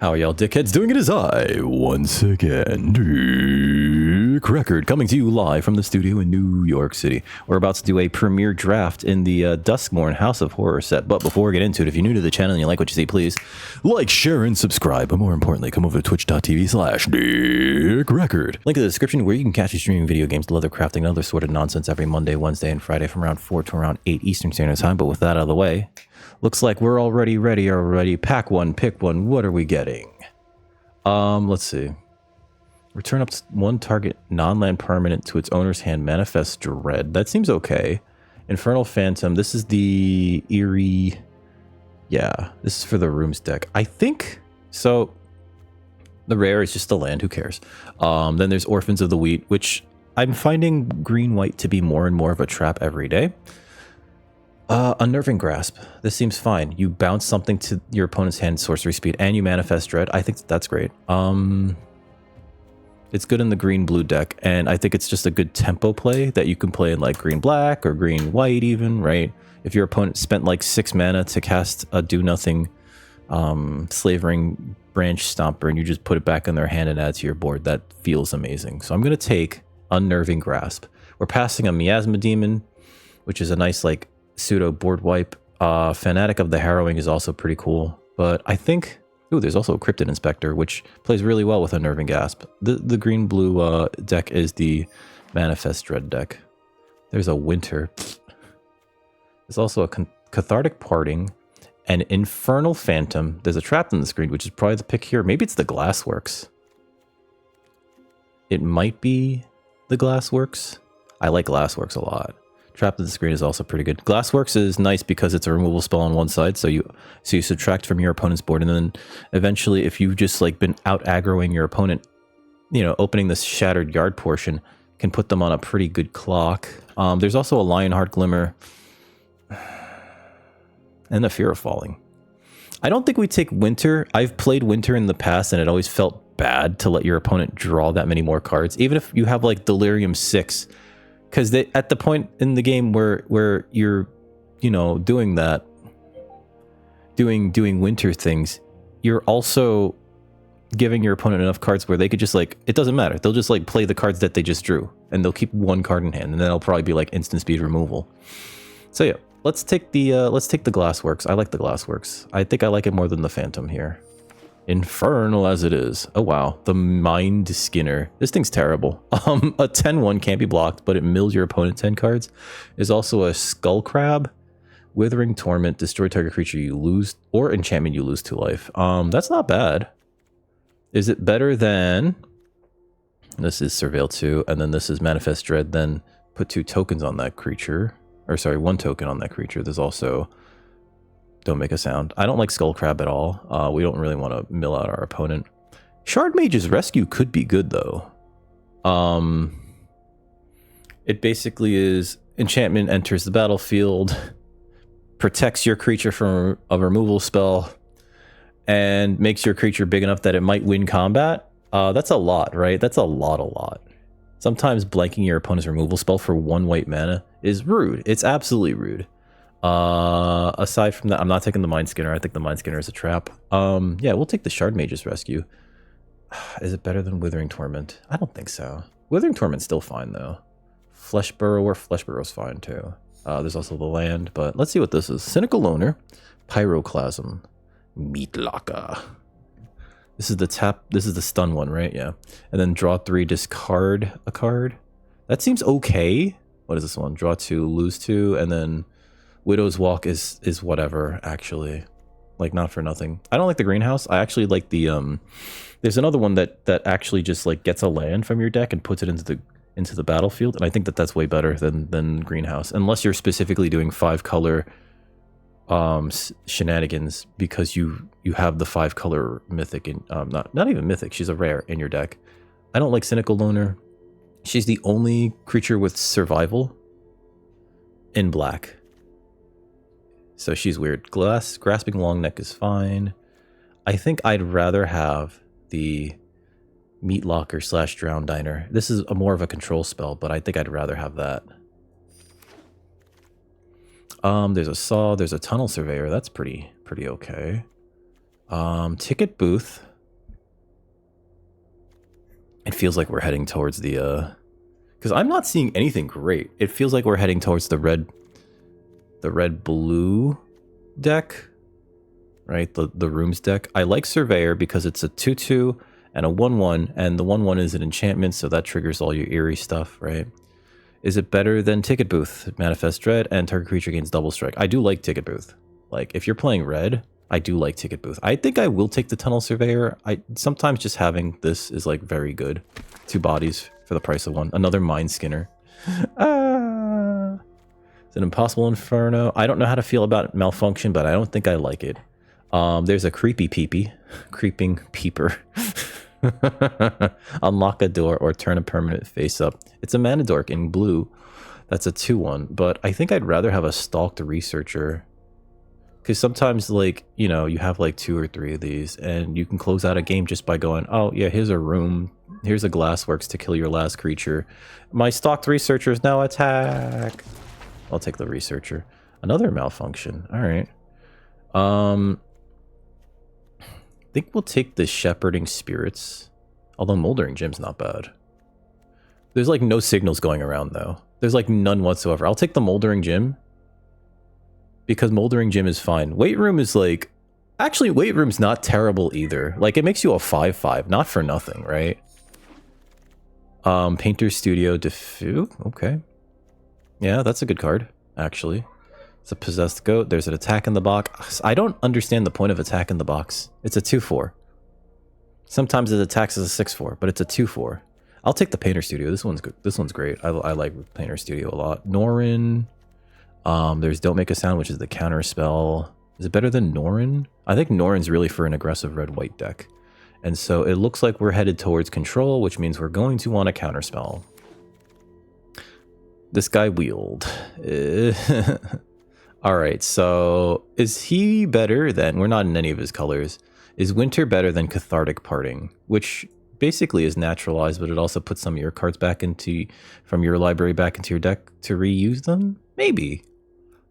How are y'all dickheads doing? It is I, once again, Dick Record, coming to you live from the studio in New York City. We're about to do a premiere draft in the Duskmourn House of Horror set, but before we get into it, if you're new to the channel and you like what you see, please like, share, and subscribe, but more importantly, come over to twitch.tv/Dick Record. Link in the description where you can catch me streaming video games, leather crafting, and other sort of nonsense every Monday, Wednesday, and Friday from around 4 to around 8 Eastern Standard Time, but with that out of the way, looks like we're already ready already. Pack one, pick one. What are we getting? Let's see. Return up to one target non-land permanent to its owner's hand. Manifest Dread. That seems okay. Infernal Phantom. This is the eerie. Yeah, this is for the rooms deck. I think so. The rare is just the land. Who cares? Then there's Orphans of the Wheat, which I'm finding green-white to be more and more of a trap every day. Unnerving Grasp. This seems fine. You bounce something to your opponent's hand, sorcery speed, and you manifest dread. I think that's great. It's good in the green-blue deck, and I think it's just a good tempo play that you can play in like green-black or green-white even, right? If your opponent spent like 6 mana to cast a do-nothing Slavering Branch Stomper, and you just put it back in their hand and add to your board, that feels amazing. So I'm going to take Unnerving Grasp. We're passing a Miasma Demon, which is a nice like pseudo board wipe. Fanatic of the Harrowing is also pretty cool, but I think there's also a Cryptid Inspector, which plays really well with Unnerving Grasp. The green blue deck is the Manifest Dread deck. There's a Winter. There's also a Cathartic Parting, an Infernal Phantom. There's a Trapped on the screen, which is probably the pick here. Maybe it's the Glassworks. It might be the Glassworks. I like Glassworks a lot. Trapped on the screen is also pretty good. Glassworks is nice because it's a removal spell on one side, so you subtract from your opponent's board, and then eventually, if you've just like been out aggroing your opponent, you know, opening this Shattered Yard portion can put them on a pretty good clock. There's also a Lionheart Glimmer and the Fear of Falling. I don't think we take Winter. I've played Winter in the past, and it always felt bad to let your opponent draw that many more cards, even if you have like Delirium 6. Because at the point in the game where you're, you know, doing that, doing Winter things, you're also giving your opponent enough cards where they could just like, it doesn't matter. They'll just like play the cards that they just drew, and they'll keep one card in hand, and then it'll probably be like instant speed removal. So yeah, let's take the Glassworks. I like the Glassworks. I think I like it more than the Phantom here. Infernal as it is. Oh wow, the Mind Skinner. This thing's terrible. A 10-1 can't be blocked, but it mills your opponent 10 cards. There's also a Skull Crab, Withering Torment, destroy target creature you lose, or enchantment you lose 2 life. That's not bad. Is it better than... This is Surveil 2, and then this is Manifest Dread, then put 2 tokens on that creature. Or sorry, 1 token on that creature. There's also... Don't make a sound. I don't like Skull Crab at all. We don't really want to mill out our opponent. Shard Mage's Rescue could be good, though. It basically is enchantment enters the battlefield, protects your creature from a removal spell, and makes your creature big enough that it might win combat. That's a lot, right? That's a lot. Sometimes blanking your opponent's removal spell for 1 white mana is rude. It's absolutely rude. Aside from that, I'm not taking the Mind Skinner. I think the Mind Skinner is a trap. Yeah, we'll take the Shard Mage's Rescue. Is it better than Withering Torment? I don't think so. Withering Torment's still fine, though. Flesh Burrower is fine, too. There's also the land, but let's see what this is. Cynical Loner, Pyroclasm, Meatlocker. This is the tap, this is the stun one, right? Yeah. And then draw 3, discard a card. That seems okay. What is this one? Draw 2, lose 2, and then Widow's Walk is whatever, actually. Like, not for nothing. I don't like the Greenhouse. I actually like the there's another one that actually just like gets a land from your deck and puts it into the battlefield, and I think that's way better than Greenhouse, unless you're specifically doing 5-color shenanigans because you have the 5-color mythic in not even mythic, she's a rare in your deck. I don't like Cynical Loner. She's the only creature with survival in black. So she's weird. Grasping Longneck is fine. I think I'd rather have the Meatlocker / Drown Diner. This is more of a control spell, but I think I'd rather have that. There's a Saw. There's a Tunnel Surveyor. That's pretty okay. Ticket Booth. It feels like we're heading towards the because I'm not seeing anything great. It feels like we're heading towards the red blue deck, right? The rooms deck. I like Surveyor because it's a 2/2 and a 1/1, and the 1/1 is an enchantment, so that triggers all your eerie stuff, right? Is it better than Ticket Booth? Manifest Dread and target creature gains double strike. I do like Ticket Booth. Like, if you're playing red, I do like Ticket Booth. I think I will take the Tunnel Surveyor. Sometimes just having this is like very good. 2 bodies for the price of 1. Another Mind Skinner. It's an Impossible Inferno. I don't know how to feel about Malfunction, but I don't think I like it. There's a Creepy Peepee. Creeping Peeper. Unlock a door or turn a permanent face up. It's a mana dork in blue. That's a 2/1, but I think I'd rather have a Stalked Researcher. Because sometimes, like, you know, you have like 2 or 3 of these, and you can close out a game just by going, oh, yeah, here's a room. Here's a Glassworks to kill your last creature. My Stalked Researchers now attack. I'll take the Researcher. Another Malfunction. All right. I think we'll take the Shepherding Spirits. Although Moldering Gem's not bad. There's like no signals going around, though. There's like none whatsoever. I'll take the Moldering Gem. Because Moldering Gem is fine. Weight Room is like... Actually, Weight Room's not terrible either. Like, it makes you a 5/5. Not for nothing, right? Painter Studio Defu. Okay. Yeah, that's a good card, actually. It's a Possessed Goat. There's an Attack in the Box. I don't understand the point of Attack in the Box. It's a 2/4. Sometimes it attacks as a 6/4, but it's a 2/4. I'll take the Painter Studio. This one's good. This one's great. I like Painter Studio a lot. Norin. There's Don't Make a Sound, which is the counter spell. Is it better than Norin? I think Norin's really for an aggressive red-white deck. And so it looks like we're headed towards control, which means we're going to want a counter spell. This guy Wield. Alright, so is he better than... We're not in any of his colors. Is Winter better than Cathartic Parting? Which basically is naturalized, but it also puts some of your cards back into... From your library back into your deck to reuse them? Maybe.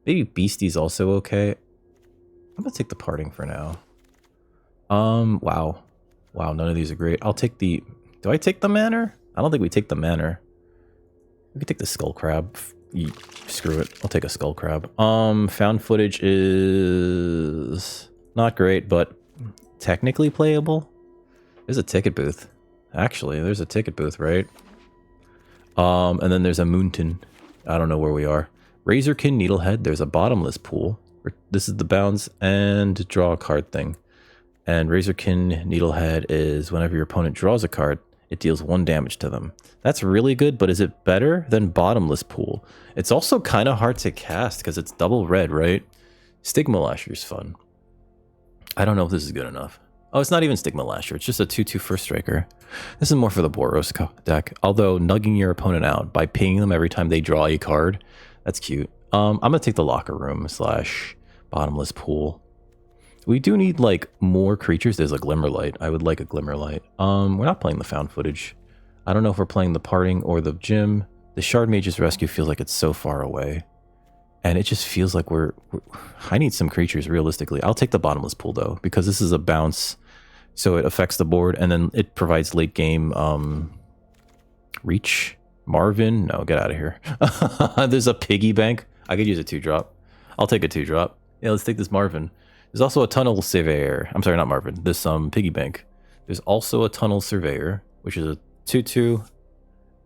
Maybe Beastie's also okay. I'm gonna take the Parting for now. Wow. Wow, none of these are great. I'll take the... Do I take the Manor? I don't think we take the Manor. We could take the Skull Crab. Screw it. I'll take a Skull Crab. Found Footage is... not great, but technically playable. There's a Ticket Booth. Actually, there's a Ticket Booth, right? And then there's a Moonton. I don't know where we are. Razorkin Needlehead. There's a Bottomless Pool. This is the bounce and draw a card thing. And Razorkin Needlehead is whenever your opponent draws a card, it deals 1 damage to them. That's really good, but is it better than Bottomless Pool? It's also kind of hard to cast because it's double red, right? Stigma Lasher's fun. I don't know if this is good enough. Oh, it's not even Stigma Lasher. It's just a 2/2 first striker. This is more for the Boros deck. Although nugging your opponent out by pinging them every time they draw a card, that's cute. I'm going to take the Locker Room / Bottomless Pool. We do need, like, more creatures. There's a Glimmerlight. I would like a Glimmerlight. We're not playing the Found Footage. I don't know if we're playing the Parting or the Gym. The Shard Mage's Rescue feels like it's so far away. And it just feels like I need some creatures, realistically. I'll take the Bottomless Pool, though, because this is a bounce. So it affects the board, and then it provides late game reach. Marvin? No, get out of here. There's a Piggy Bank. I could use a 2-drop. I'll take a 2-drop. Yeah, let's take this Marvin. There's also a Tunnel Surveyor. I'm sorry, not Marvin. This Piggy Bank. There's also a Tunnel Surveyor, which is a 2/2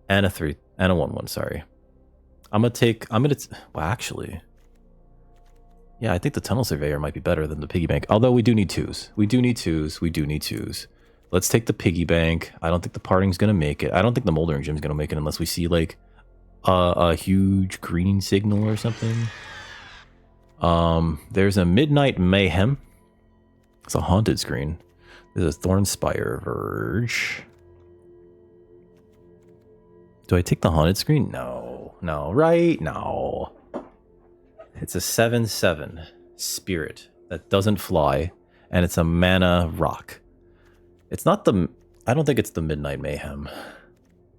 and a 3 and a 1/1. Sorry. Well, actually, yeah, I think the Tunnel Surveyor might be better than the Piggy Bank. Although we do need 2s. We do need 2s. Let's take the Piggy Bank. I don't think the Parting's gonna make it. I don't think the Moldering Gem's gonna make it unless we see like a huge green signal or something. There's a Midnight Mayhem. It's a haunted screen. There's a Thornspire Verge. Do I take the haunted screen? No, right? No. It's a 7/7 spirit that doesn't fly, and it's a mana rock. It's not the... I don't think it's the Midnight Mayhem.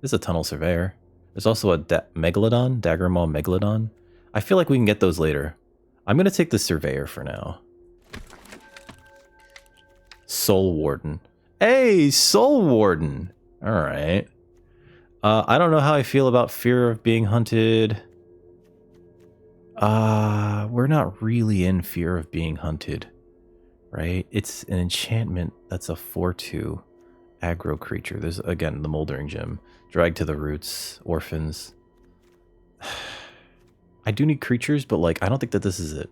This is a Tunnel Surveyor. There's also a Megalodon, Daggermaw Megalodon. I feel like we can get those later. I'm going to take the Surveyor for now. Soul Warden. Hey, Soul Warden! Alright. I don't know how I feel about fear of being hunted. We're not really in fear of being hunted, right? It's an enchantment that's a 4/2 aggro creature. There's, again, the Moldering Gem. Drag to the Roots, Orphans. I do need creatures, but, like, I don't think that this is it.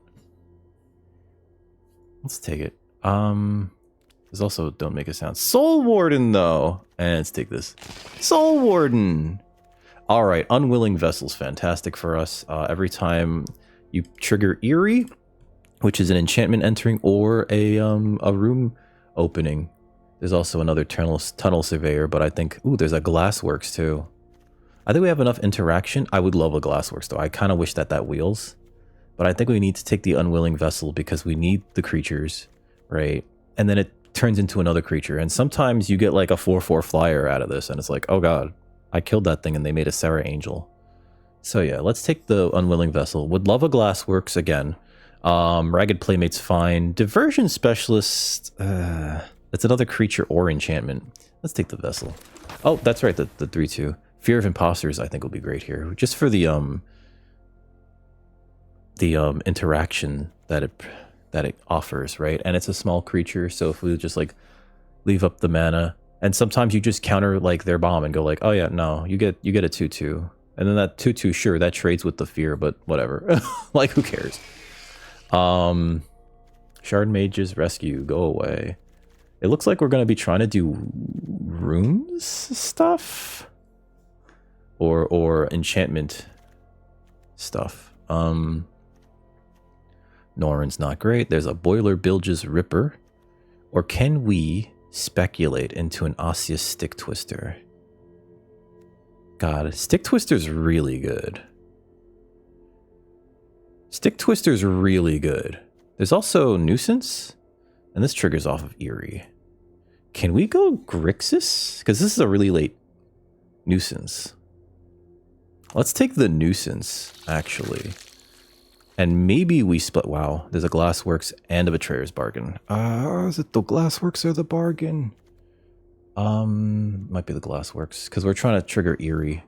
Let's take it. There's also Don't Make a Sound. Soul Warden, though. And let's take this. Soul Warden. All right, Unwilling Vessel's fantastic for us. Every time you trigger Eerie, which is an enchantment entering or a room opening. There's also another tunnel surveyor, but I think, ooh, there's a Glassworks too. I think we have enough interaction. I would love a Glassworks though. I kind of wish that wheels, but I think we need to take the Unwilling Vessel because we need the creatures, right? And then it turns into another creature. And sometimes you get like a 4/4 flyer out of this, and it's like, oh god, I killed that thing and they made a Sarah Angel. So yeah, let's take the Unwilling Vessel. Would love a Glassworks again. Ragged Playmate's fine. Diversion Specialist, that's another creature or enchantment. Let's take the Vessel. Oh, that's right, the 3/2. Fear of Imposters I think will be great here. Just for the interaction that it offers, right? And it's a small creature, so if we just like leave up the mana, and sometimes you just counter like their bomb and go like, oh yeah, no, you get a 2/2. And then that 2/2, sure, that trades with the fear, but whatever. Like, who cares? Shard Mage's Rescue, go away. It looks like we're going to be trying to do rooms stuff or enchantment stuff. Norrin's not great. There's a Boiler Bilge's Ripper. Or can we speculate into an Osseous Stick Twister? God, Stick Twister's really good. Stick Twister's really good. There's also Nuisance, and this triggers off of Eerie. Can we go Grixis? Because this is a really late Nuisance. Let's take the Nuisance, actually. And maybe we split... Wow, there's a Glassworks and a Betrayer's Bargain. Is it the Glassworks or the Bargain? Might be the Glassworks, because we're trying to trigger Eerie.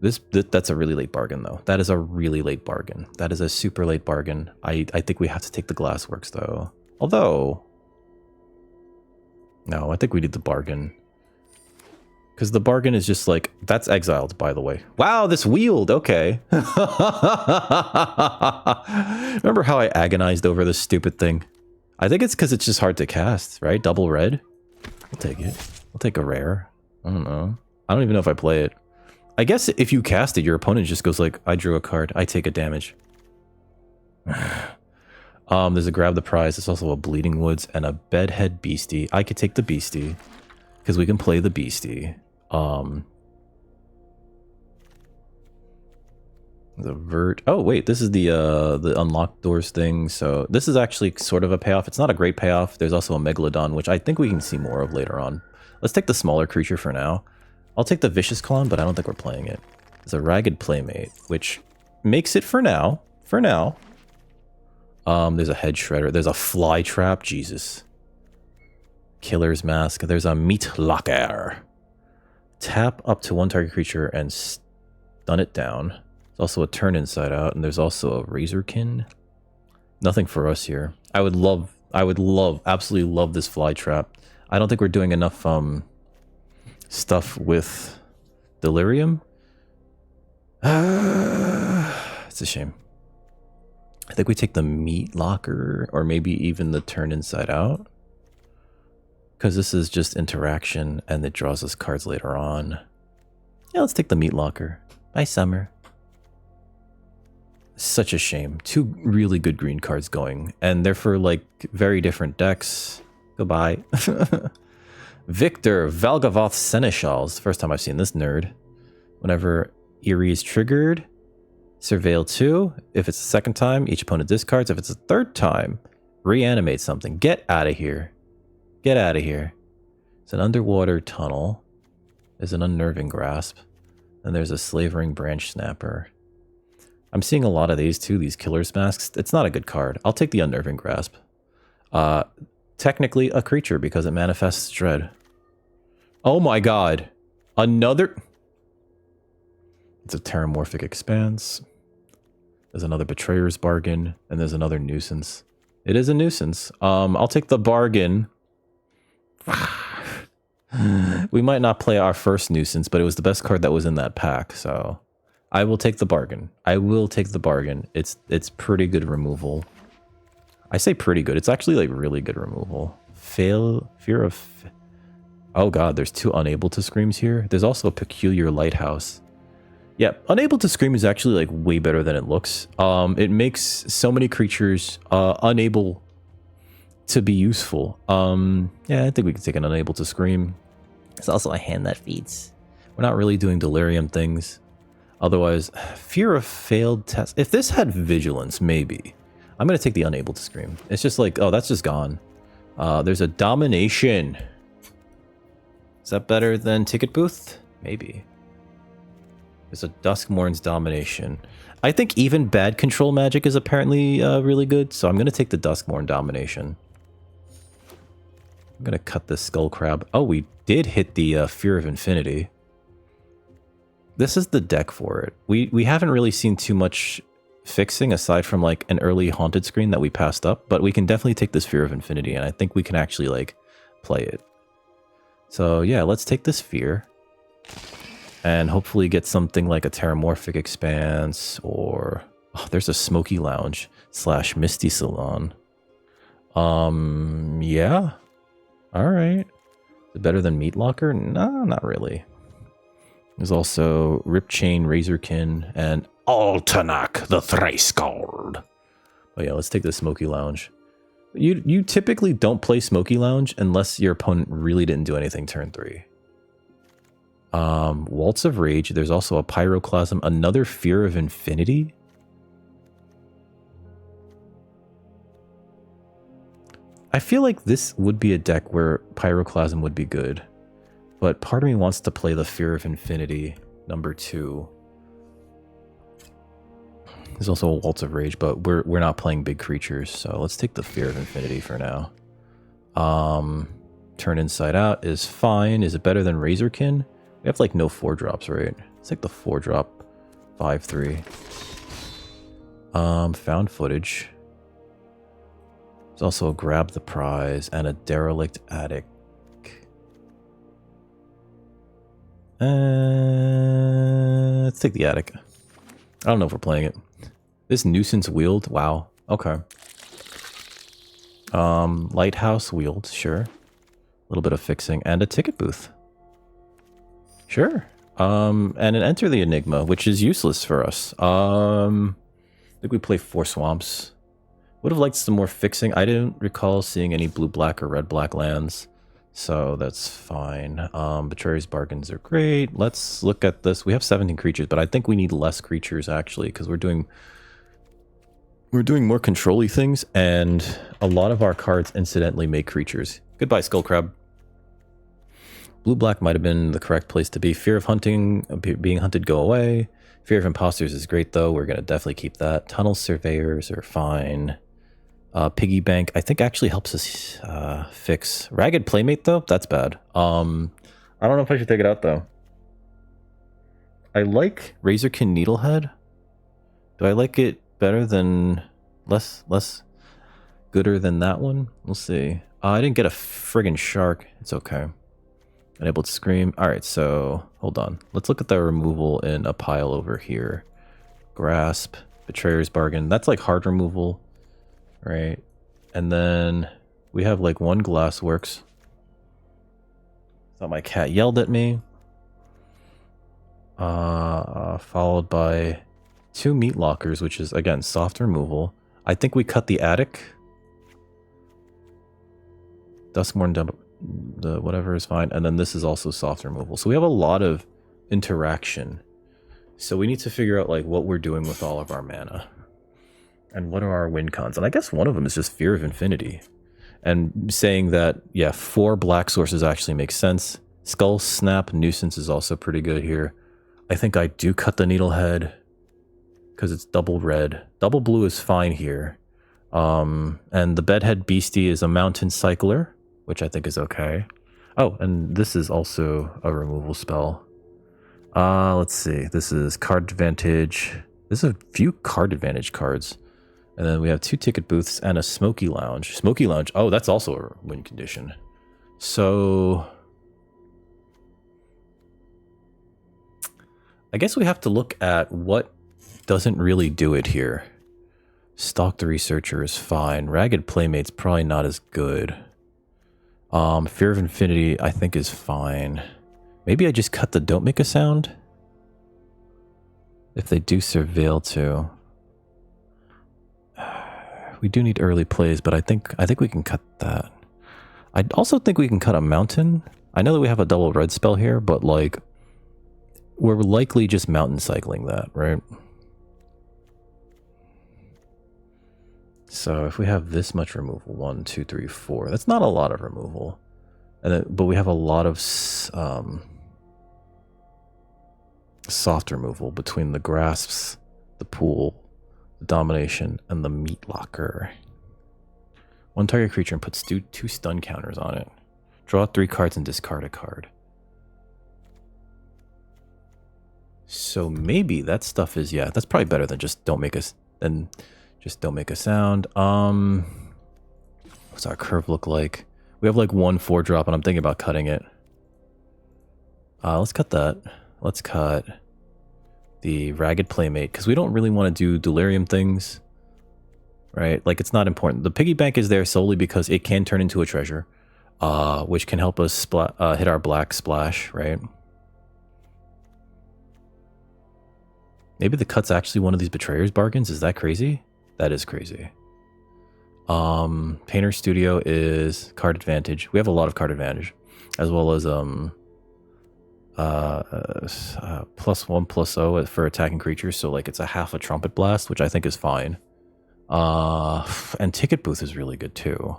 That's a really late bargain, though. That is a really late bargain. That is a super late bargain. I think we have to take the Glassworks, though. Although... No, I think we need the Bargain. Because the Bargain is just like... That's exiled, by the way. Wow, this wheeled! Okay. Remember how I agonized over this stupid thing? I think it's because it's just hard to cast, right? Double red? I'll take it. I'll take a rare. I don't know. I don't even know if I play it. I guess if you cast it, your opponent just goes like, I drew a card. I take a damage. There's a Grab the Prize. There's also a Bleeding Woods and a Bedhead Beastie. I could take the Beastie because we can play the Beastie. The Vert. Oh wait, this is the unlocked doors thing. So this is actually sort of a payoff. It's not a great payoff. There's also a Megalodon, which I think we can see more of later on. Let's take the smaller creature for now. I'll take the Vicious Clown, but I don't think we're playing it. There's a Ragged Playmate, which makes it for now. For now. There's a Head Shredder. There's a Fly Trap. Jesus. Killer's Mask. There's a Meat Locker. Tap up to one target creature and stun it down. There's also a Turn Inside Out, and there's also a Razorkin. Nothing for us here. I would absolutely love this Fly Trap. I don't think we're doing enough stuff with Delirium. It's a shame. I think we take the Meat Locker, or maybe even the Turn Inside Out. Because this is just interaction, and it draws us cards later on. Yeah, let's take the Meat Locker. Bye, Summer. Such a shame. Two really good green cards going, and they're for, like, very different decks. Goodbye. Victor, Valgavoth Seneschals. First time I've seen this nerd. Whenever Eerie is triggered, Surveil 2. If it's the second time, each opponent discards. If it's the third time, reanimate something. Get out of here. Get out of here. It's an Underwater Tunnel. There's an Unnerving Grasp. And there's a Slavering Branch Snapper. I'm seeing a lot of these too, these Killer's Masks. It's not a good card. I'll take the Unnerving Grasp. Technically a creature because it manifests Dread. Oh my god. Another... It's a Terramorphic Expanse. There's another Betrayer's Bargain. And there's another Nuisance. It is a Nuisance. I'll take the bargain. We might not play our first Nuisance, but it was the best card that was in that pack, so... I will take the bargain. I will take the bargain. It's pretty good removal. I say pretty good. It's actually like really good removal. Fear of... Oh god, there's 2 Unable to Screams here. There's also a Peculiar Lighthouse. Yeah, Unable to Scream is actually like way better than it looks. It makes so many creatures unable to be useful. Yeah, I think we can take an Unable to Scream. It's also a hand that feeds. We're not really doing Delirium things. Otherwise, Fear of Failed Test. If this had Vigilance, maybe. I'm going to take the Unable to Scream. It's just like, oh, that's just gone. There's a Domination. Is that better than Ticket Booth? Maybe. There's a Duskmourn's Domination. I think even bad control magic is apparently really good, so I'm going to take the Duskmourn Domination. I'm going to cut this Skull Crab. Oh, we did hit the Fear of Infinity. This is the deck for it. We haven't really seen too much fixing aside from like an early Haunted screen that we passed up, but we can definitely take this Fear of Infinity, and I think we can actually like play it. So yeah, let's take this Fear and hopefully get something like a Terramorphic Expanse, or oh, there's a Smoky Lounge / Misty Salon. Yeah. All right. Is it better than Meat Locker? No, not really. There's also Ripchain, Razorkin, and Altanak the Thrice-Called. Oh yeah, let's take the Smoky Lounge. You typically don't play Smoky Lounge unless your opponent really didn't do anything turn 3. Waltz of Rage. There's also a Pyroclasm, another Fear of Infinity. I feel like this would be a deck where Pyroclasm would be good. But part of me wants to play the Fear of Infinity, number 2. There's also a Waltz of Rage, but we're not playing big creatures, so let's take the Fear of Infinity for now. Turn Inside Out is fine. Is it better than Razorkin? We have like no 4-drops, right? It's like the 4-drop 5/3. Found Footage. There's also a Grab the Prize and a Derelict Attic. Let's take the Attic. I don't know if we're playing it. This Nuisance Wield, wow. Okay. Lighthouse Wield, sure. A little bit of fixing and a Ticket Booth. Sure. And an Enter the Enigma, which is useless for us. I think we play 4 Swamps. Would have liked some more fixing. I didn't recall seeing any blue-black or red-black lands. So that's fine. Betrayer's Bargains are great. Let's look at this. We have 17 creatures, but I think we need less creatures actually, because we're doing more control-y things, and a lot of our cards incidentally make creatures. Goodbye, Skullcrab. Blue-black might have been the correct place to be. Fear of hunting, being hunted, go away. Fear of Imposters is great though. We're gonna definitely keep that. Tunnel Surveyors are fine. Piggy Bank, I think actually helps us fix. Ragged Playmate, though? That's bad. I don't know if I should take it out, though. I like Razorkin Needlehead. Do I like it better than... less gooder than that one? We'll see. I didn't get a friggin' shark. It's okay. Unable to Scream. Alright, so... hold on. Let's look at the removal in a pile over here. Grasp. Betrayer's Bargain. That's like hard removal. Right, and then we have like 1 Glassworks. Thought my cat yelled at me. Followed by 2 Meat Lockers, which is again soft removal. I think we cut the Attic. Duskmourn, the whatever is fine, and then this is also soft removal. So we have a lot of interaction. So we need to figure out like what we're doing with all of our mana. And what are our win cons? And I guess one of them is just Fear of Infinity. And saying that, yeah, 4 black sources actually makes sense. Skull Snap Nuisance is also pretty good here. I think I do cut the Needlehead because it's double red. Double blue is fine here. And the Bedhead Beastie is a Mountain Cycler, which I think is okay. Oh, and this is also a removal spell. Let's see. This is card advantage. There's a few card advantage cards. And then we have 2 ticket booths and a smoky lounge. Smoky lounge. Oh, that's also a win condition. So I guess we have to look at what doesn't really do it here. Stalk the Researcher is fine. Ragged Playmate's probably not as good. Fear of Infinity I think is fine. Maybe I just cut the Don't Make a Sound? If they do Surveil too. We do need early plays, but I think we can cut that. I also think we can cut a Mountain. I know that we have a double red spell here, but like we're likely just mountain cycling that, right? So if we have this much removal, 1, 2, 3, 4, that's not a lot of removal. And then, but we have a lot of soft removal between the grasps, the pool, the domination, and the meat locker. 1 target creature and puts 2 stun counters on it. Draw 3 cards and discard a card. So maybe that stuff is, yeah, that's probably better than just don't make a sound. What's our curve look like? We have like 1 4-drop and I'm thinking about cutting it. Let's cut that. Let's cut the Ragged Playmate because we don't really want to do Delirium things. Right? Like it's not important. The piggy bank is there solely because it can turn into a treasure, which can help us hit our black splash, right? Maybe the cut's actually one of these Betrayer's bargains. Is that crazy? That is crazy. Painter Studio is card advantage. We have a lot of card advantage, as well as +1/+0 for attacking creatures. So like it's a half a Trumpet Blast, which I think is fine. And Ticket Booth is really good too,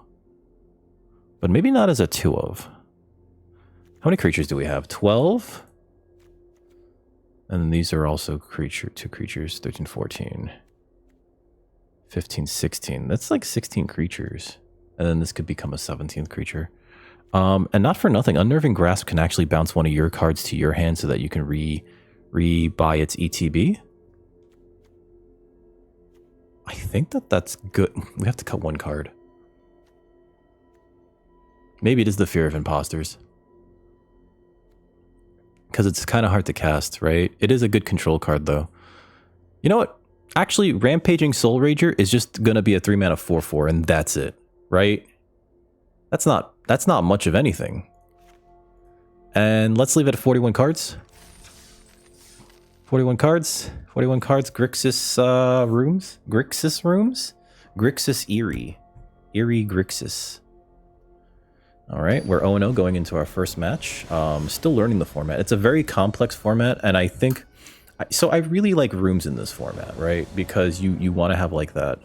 but maybe not as a 2 of. How many creatures do we have? 12. And these are also 2 creatures, 13, 14, 15, 16. That's like 16 creatures. And then this could become a 17th creature. And not for nothing, Unnerving Grasp can actually bounce one of your cards to your hand so that you can re-buy its ETB. I think that's good. We have to cut 1 card. Maybe it is the Fear of Imposters. Because it's kind of hard to cast, right? It is a good control card, though. You know what? Actually, Rampaging Soul Rager is just going to be a 3-mana 4/4, and that's it, right? That's not much of anything. And let's leave it at 41 cards. 41 cards. 41 cards. Grixis rooms. Grixis rooms. Grixis Eerie. Eerie Grixis. All right, we're 0-0 going into our first match. Still learning the format. It's a very complex format, and I think... So I really like rooms in this format, right? Because you want to have like that.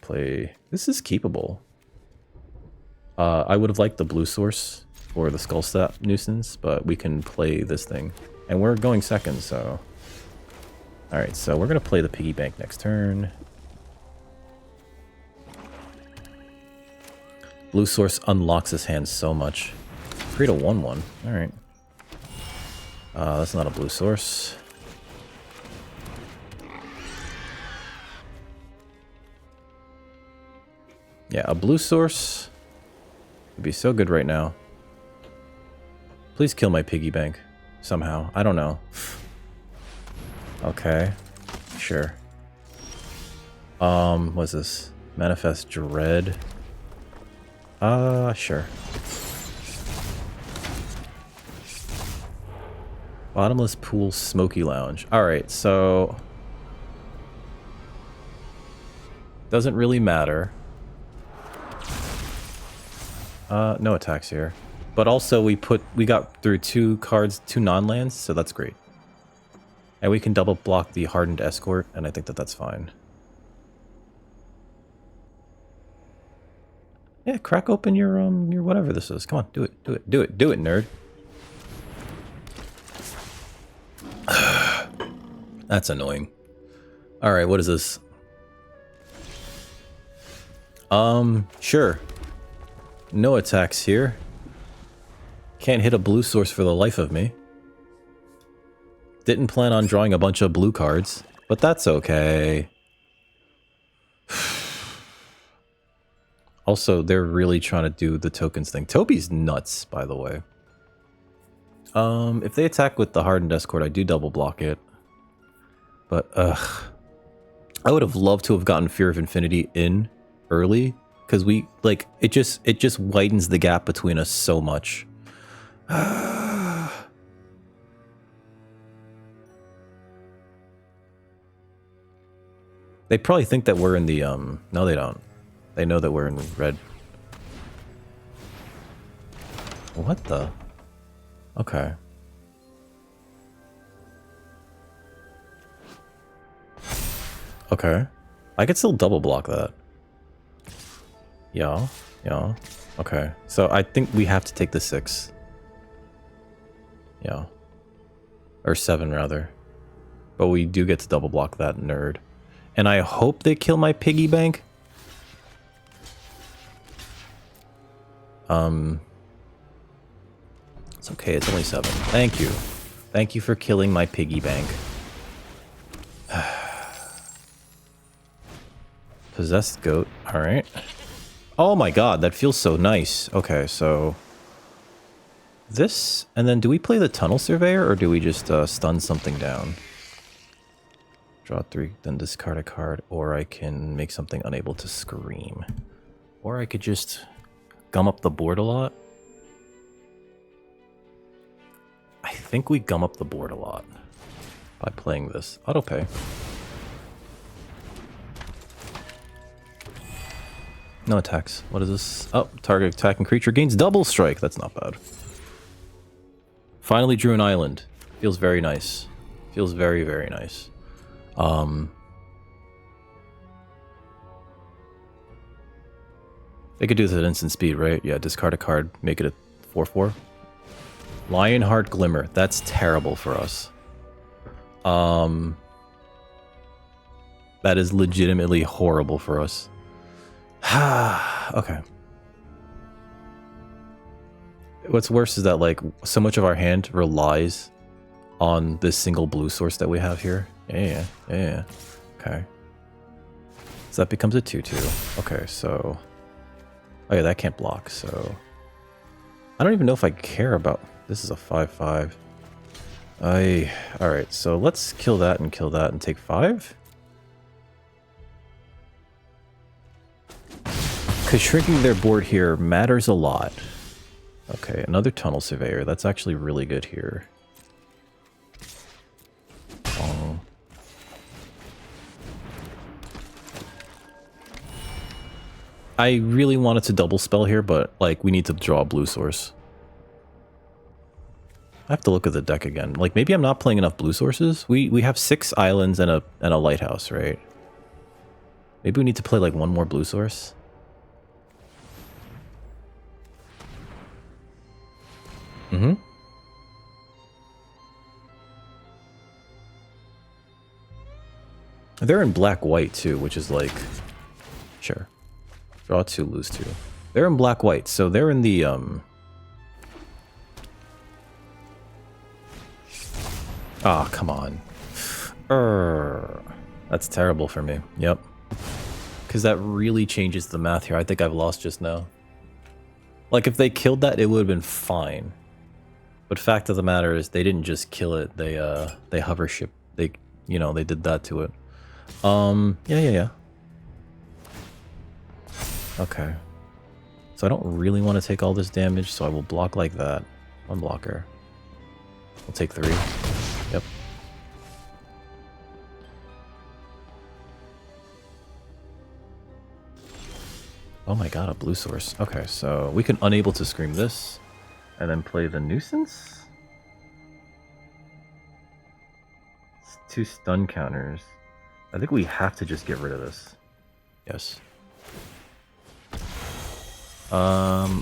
Play... This is keepable. I would have liked the blue source for the Skullstat Nuisance, but we can play this thing. And we're going second, so... Alright, so we're going to play the Piggy Bank next turn. Blue source unlocks his hand so much. Create a 1/1. Alright. That's not a blue source. Yeah, a blue source would be so good right now. Please kill my piggy bank. Somehow. I don't know. Okay. Sure. What's this? Manifest Dread. Sure. Bottomless Pool Smoky Lounge. Alright, so... Doesn't really matter. No attacks here. But also we got through 2 cards, 2 non-lands, so that's great. And we can double block the Hardened Escort, and I think that's fine. Yeah, crack open your whatever this is. Come on, do it, nerd. That's annoying. Alright, what is this? Sure. No attacks here. Can't hit a blue source for the life of me. Didn't plan on drawing a bunch of blue cards, but that's okay. Also, they're really trying to do the tokens thing. Toby's nuts, by the way. If they attack with the Hardened Escort, I do double block it. But, I would have loved to have gotten Fear of Infinity in early, because we, like, it just widens the gap between us so much. They probably think that we're in the, no they don't. They know that we're in red. What the? Okay. Okay. I could still double block that. Yeah. Yeah. Okay. So I think we have to take the 6. Yeah. Or 7, rather. But we do get to double block that nerd. And I hope they kill my piggy bank. It's okay, it's only 7. Thank you. Thank you for killing my piggy bank. Possessed goat. Alright. Oh my god, that feels so nice. Okay, so... this, and then do we play the Tunnel Surveyor, or do we just stun something down? Draw 3, then discard a card, or I can make something unable to scream. Or I could just gum up the board a lot. I think we gum up the board a lot by playing this. Autopay. No attacks. What is this? Oh, target attacking creature gains double strike. That's not bad. Finally drew an island. Feels very nice. Feels very, very nice. They could do this at instant speed, right? Yeah, discard a card, make it a 4/4. Lionheart Glimmer. That's terrible for us. That is legitimately horrible for us. Okay. What's worse is that, like, so much of our hand relies on this single blue source that we have here. Yeah. Okay. So that becomes a 2/2. Okay, so... oh yeah, that can't block, so... I don't even know if I care about... this is a 5/5. Alright, so let's kill that and take 5. Because shrinking their board here matters a lot. Okay, another Tunnel Surveyor. That's actually really good here. Oh. I really wanted to double spell here, but, like, we need to draw a blue source. I have to look at the deck again. Like, maybe I'm not playing enough blue sources. We have 6 islands and a lighthouse, right? Maybe we need to play, like, one more blue source. Mm-hmm. They're in black-white, too, which is, like... sure. Draw 2, lose 2. They're in black-white, so they're in the, ah, come on. That's terrible for me. Yep. Because that really changes the math here. I think I've lost just now. Like, if they killed that, it would have been fine. But fact of the matter is, they didn't just kill it. They hover ship. They, you know, they did that to it. Yeah. Okay. So I don't really want to take all this damage, so I will block like that. One blocker. We'll take 3. Yep. Oh my god, a blue source. Okay, so we can unable to scream this, and then play the nuisance? It's 2 stun counters. I think we have to just get rid of this. Yes.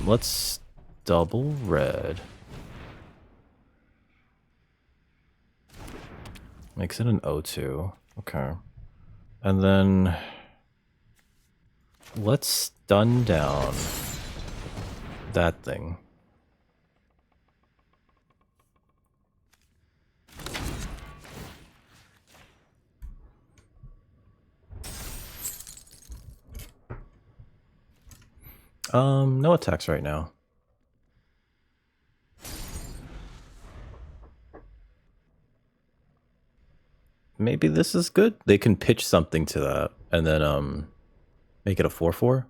Let's double red. Makes it an 0/2. Okay. And then let's stun down. that thing. No attacks right now. Maybe this is good. They can pitch something to that and then make it a 4/4.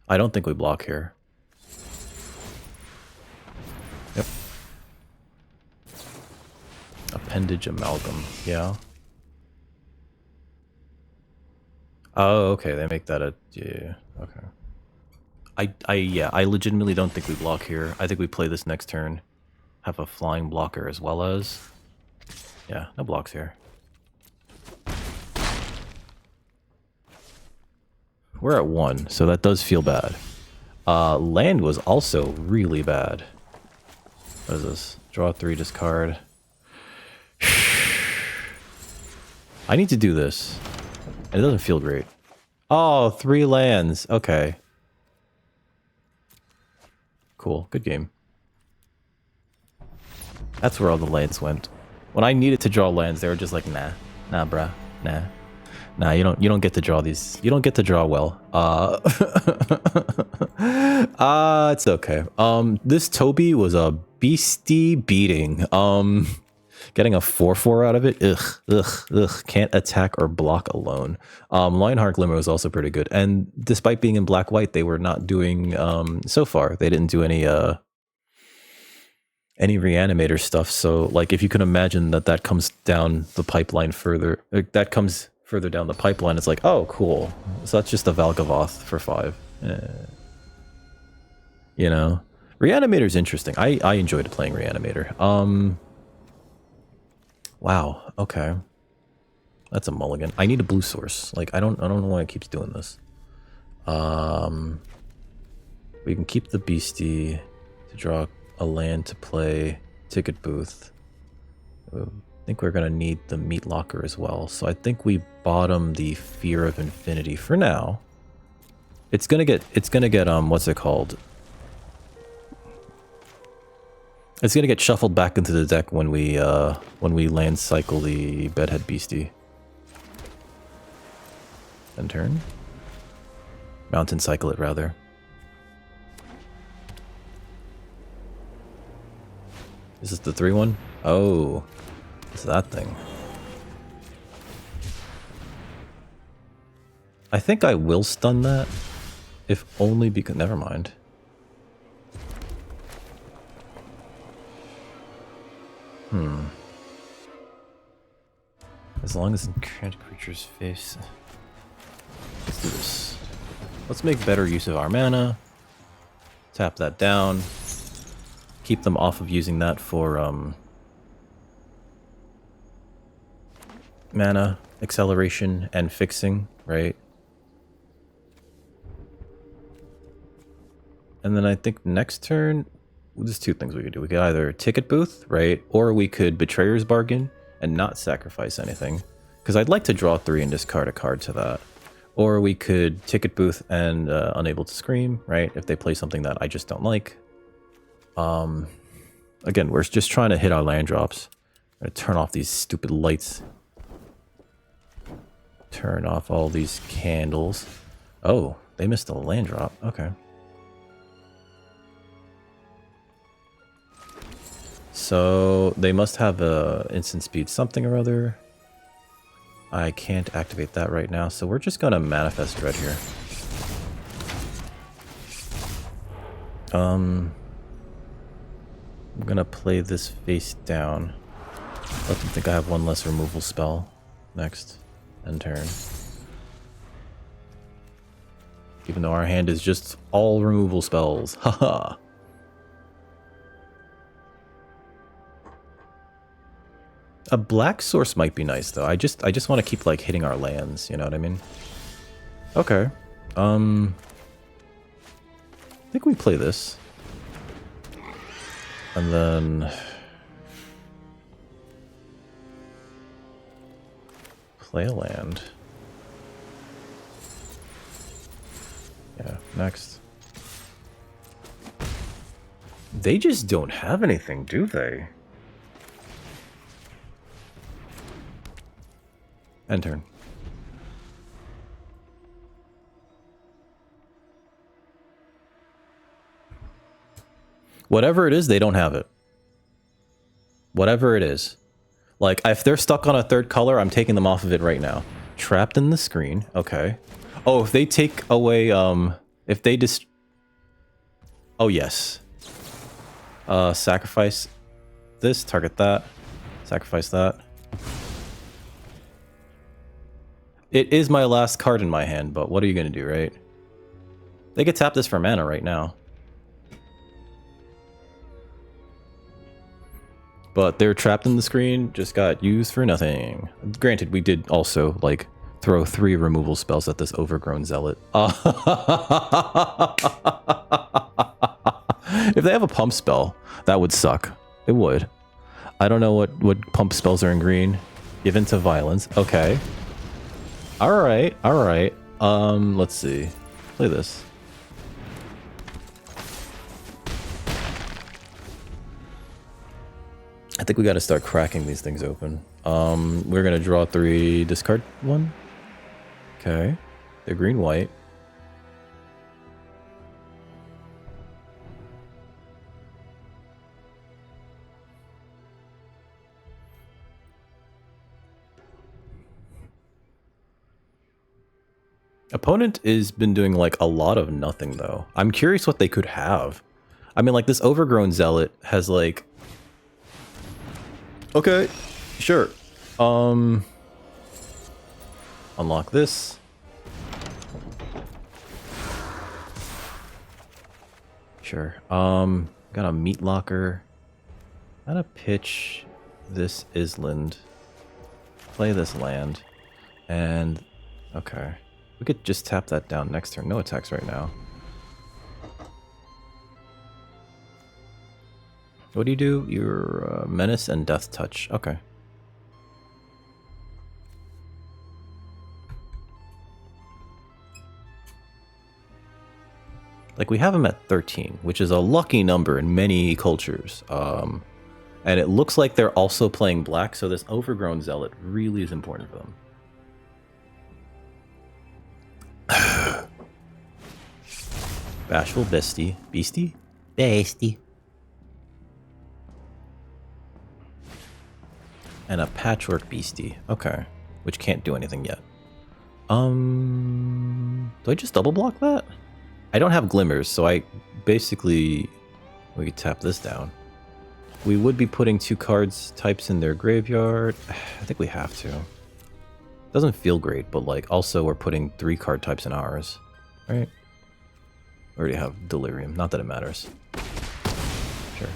I don't think we block here. Yep. Appendage amalgam. Yeah. Oh, okay. They make that a yeah. Okay. I legitimately don't think we block here. I think we play this next turn. Have a flying blocker as well as. Yeah, no blocks here. We're at 1, so that does feel bad. Land was also really bad. What is this? Draw 3, discard. I need to do this. And it doesn't feel great. Oh, 3 lands. Okay. Cool. Good game. That's where all the lands went. When I needed to draw lands, they were just like, nah. Nah, bruh. Nah. Nah, you don't get to draw these. You don't get to draw well. It's okay. This Toby was a beastie beating. Getting a 4/4 out of it, ugh. Can't attack or block alone. Lionheart Glimmer was also pretty good. And despite being in black-white, they were not doing, so far, they didn't do any reanimator stuff. So, like, if you can imagine that comes down the pipeline further, that comes further down the pipeline, it's like, oh, cool. So that's just a Valgavoth for 5. You know? Reanimator's interesting. I enjoyed playing Reanimator. Wow, okay. That's a mulligan. I need a blue source. Like, I don't know why it keeps doing this. We can keep the beastie to draw a land to play ticket booth. I think we're gonna need the meat locker as well. So I think we bottom the Fear of Infinity for now. It's gonna get what's it called? It's gonna get shuffled back into the deck when we land cycle the Bedhead Beastie. End turn. Mountain cycle it rather. Is this the 3/1? Oh, it's that thing. I think I will stun that, if only because never mind. As long as enchanted creatures face. Let's do this. Let's make better use of our mana. Tap that down. Keep them off of using that for mana acceleration and fixing, right? And then I think next turn, there's 2 things we could do. We could either Ticket Booth, right? Or we could Betrayer's Bargain and not sacrifice anything. Because I'd like to draw 3 and discard a card to that. Or we could Ticket Booth and Unable to Scream, right? If they play something that I just don't like. Again, we're just trying to hit our land drops. I'm gonna turn off these stupid lights. Turn off all these candles. Oh, they missed a land drop. Okay. So they must have a instant speed something or other. I can't activate that right now, so we're just gonna manifest Dread here. I'm gonna play this face down. Let them think I have 1 less removal spell next end turn. Even though our hand is just all removal spells. Haha. A black source might be nice though. I just want to keep like hitting our lands, you know what I mean? Okay. I think we play this. And then play a land. Yeah, next. They just don't have anything, do they? End turn. Whatever it is, they don't have it. Whatever it is. Like, if they're stuck on a third color, I'm taking them off of it right now. Trapped in the screen. Okay. Oh, if they take away, if they just... Oh, yes. Sacrifice this, target that. Sacrifice that. It is my last card in my hand, but what are you going to do, right? They could tap this for mana right now. But they're trapped in the screen, just got used for nothing. Granted, we did also, like, throw 3 removal spells at this overgrown zealot. If they have a pump spell, that would suck. It would. I don't know what pump spells are in green. Given to violence. Okay. Alright, alright. Let's see. Play this. I think we got to start cracking these things open. We're going to draw 3, discard 1. Okay. They're green-white. Opponent has been doing like a lot of nothing though. I'm curious what they could have. I mean, like this overgrown zealot has like... Okay, sure. Unlock this. Sure. Got a meat locker. Gotta pitch this island. Play this land. And okay. We could just tap that down next turn. No attacks right now. What do? You're Menace and Death Touch. Okay. Like, we have him at 13, which is a lucky number in many cultures. And it looks like they're also playing black, so this overgrown zealot really is important for them. Bashful Beastie. Beastie? Beastie. And a Patchwork Beastie. Okay. Which can't do anything yet. Do I just double block that? I don't have Glimmers, so I basically... We could tap this down. We would be putting 2 cards types in their graveyard. I think we have to. Doesn't feel great, but like also we're putting 3 card types in ours. Right? We already have Delirium. Not that it matters. Sure.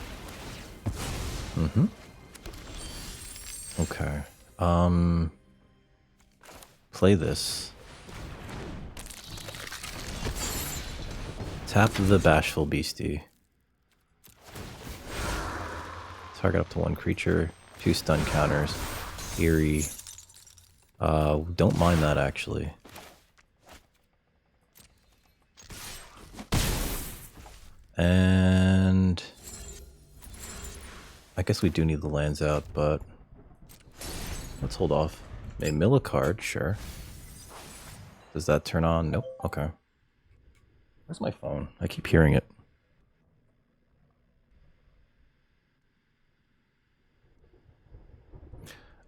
Mm-hmm. Okay. Play this. Tap the Bashful Beastie. Target up to 1 creature. 2 stun counters. Eerie. Don't mind that actually. And I guess we do need the lands out, but let's hold off. A mill a card, sure. Does that turn on? Nope. Okay. Where's my phone? I keep hearing it.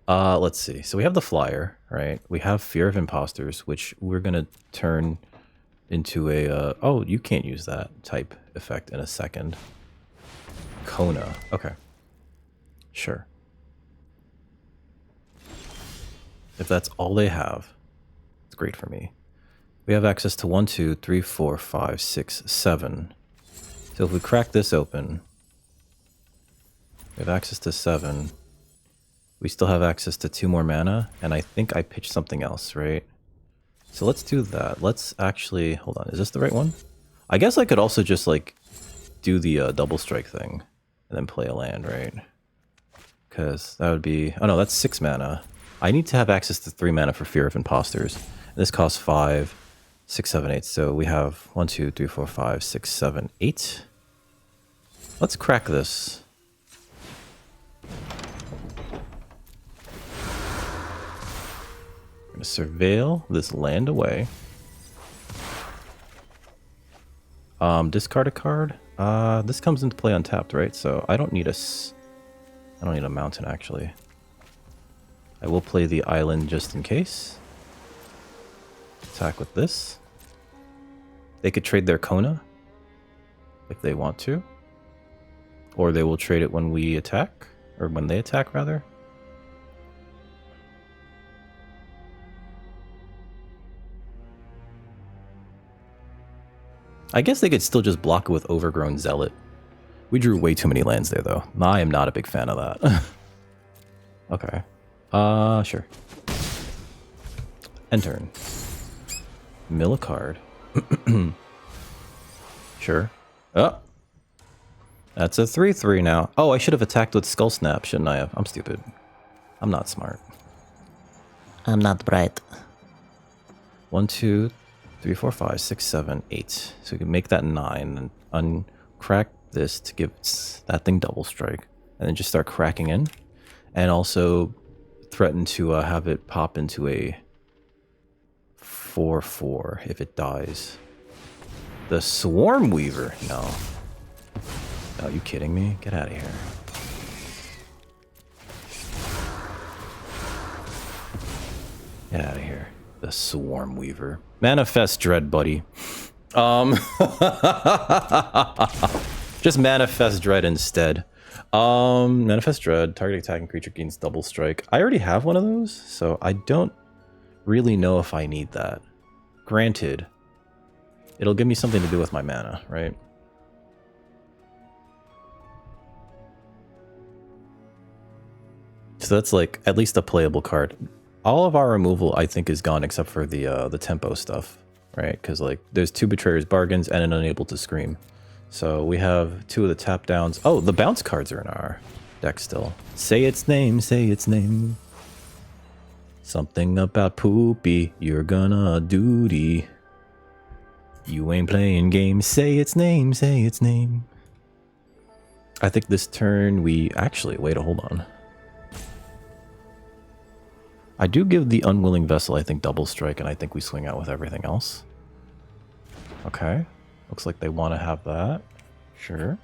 Let's see. So we have the flyer, right? We have Fear of Imposters, which we're gonna turn into a, oh, you can't use that type effect in a second. Kona. Okay. Sure. If that's all they have, it's great for me. We have access to 1, 2, 3, 4, 5, 6, 7. So if we crack this open, we have access to 7. We still have access to 2 more mana, and I think I pitched something else, right? So let's do that. Let's actually... Hold on, is this the right one? I guess I could also just, like, do the double strike thing, and then play a land, right? Because that would be... Oh no, that's 6 mana. I need to have access to 3 mana for Fear of Imposters. And this costs 5, 6, 7, 8. So we have 1, 2, 3, 4, 5, 6, 7, 8. Let's crack this. We're gonna surveil this land away. Discard a card. This comes into play untapped, right? So I don't need a mountain actually. I will play the island just in case. Attack with this. They could trade their Kona if they want to. Or they will trade it when we attack. Or when they attack, rather. I guess they could still just block it with Overgrown Zealot. We drew way too many lands there, though. I am not a big fan of that. Okay. Sure. End turn. Mill a card. Sure. Oh! That's a 3/3 now. Oh, I should have attacked with Skull Snap, shouldn't I have? I'm stupid. I'm not smart. I'm not bright. 1, 2, 3, 4, 5, 6, 7, 8. So we can make that 9 and uncrack this to give that thing double strike. And then just start cracking in. And also threaten to have it pop into a 4/4 if it dies. The Swarm Weaver? No. Are you kidding me? Get out of here. Get out of here. The Swarm Weaver. Manifest Dread, buddy. Just Manifest Dread instead. Manifest Dread. Target attacking creature gains double strike. I already have one of those, so I don't really know if I need that. Granted, it'll give me something to do with my mana, right? So that's like at least a playable card. All of our removal, I think, is gone except for the tempo stuff, right? Because like there's 2 Betrayer's Bargains and an Unable to Scream. So we have 2 of the tap downs. Oh, the bounce cards are in our deck still. Say its name, say its name. Something about poopy, you're gonna duty. You ain't playing games, say its name, say its name. I think this turn we actually, wait, hold on. I do give the Unwilling Vessel, I think, double strike, and I think we swing out with everything else. Okay. Looks like they want to have that. Sure.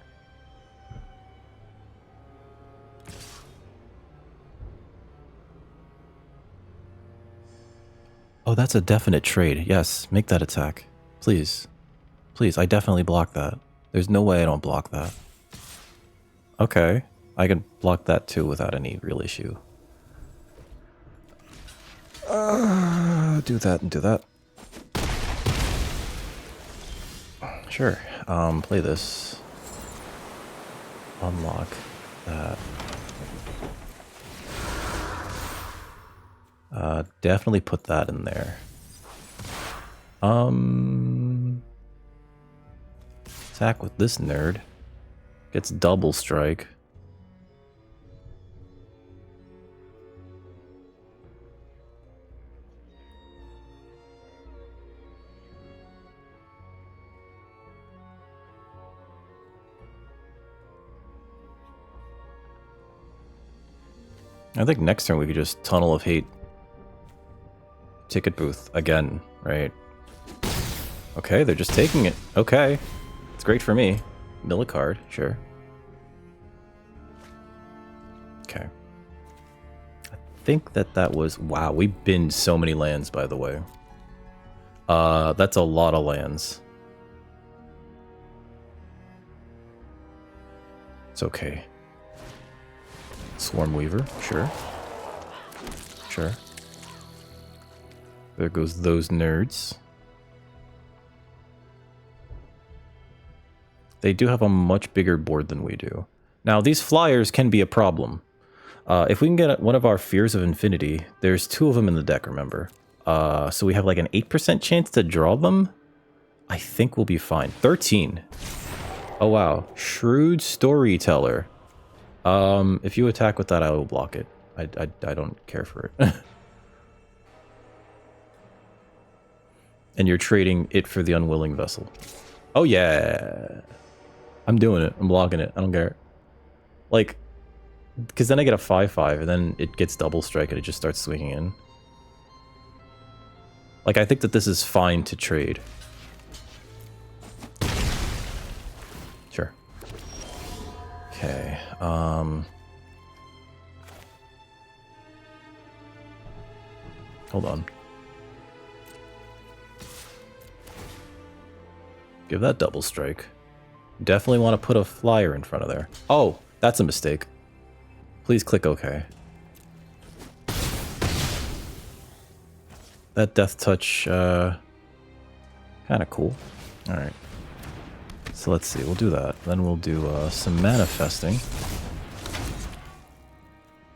Oh, that's a definite trade. Yes, make that attack. Please. Please, I definitely block that. There's no way I don't block that. Okay. I can block that too without any real issue. Do that and do that. Sure. Play this. Unlock that. Definitely put that in there. Attack with this nerd. Gets double strike. I think next turn we could just Tunnel of Hate. Ticket booth again, right? Okay, they're just taking it. Okay. It's great for me. Mill a card, sure. Okay. I think that was... Wow, we binned so many lands, by the way. That's a lot of lands. It's okay. Swarm Weaver, sure. Sure. There goes those nerds. They do have a much bigger board than we do. Now, these flyers can be a problem. If we can get one of our Fears of Infinity, there's 2 of them in the deck, remember? So we have like an 8% chance to draw them. I think we'll be fine. 13. Oh, wow. Shrewd Storyteller. If you attack with that, I will block it. I don't care for it. And you're trading it for the Unwilling Vessel. Oh, yeah. I'm doing it. I'm blocking it. I don't care. Like, because then I get a 5/5, and then it gets double strike, and it just starts swinging in. Like, I think that this is fine to trade. Sure. Okay. Hold on. Give that double strike. Definitely want to put a flyer in front of there. Oh, that's a mistake. Please click OK. That death touch, kind of cool. All right. So let's see. We'll do that. Then we'll do some manifesting.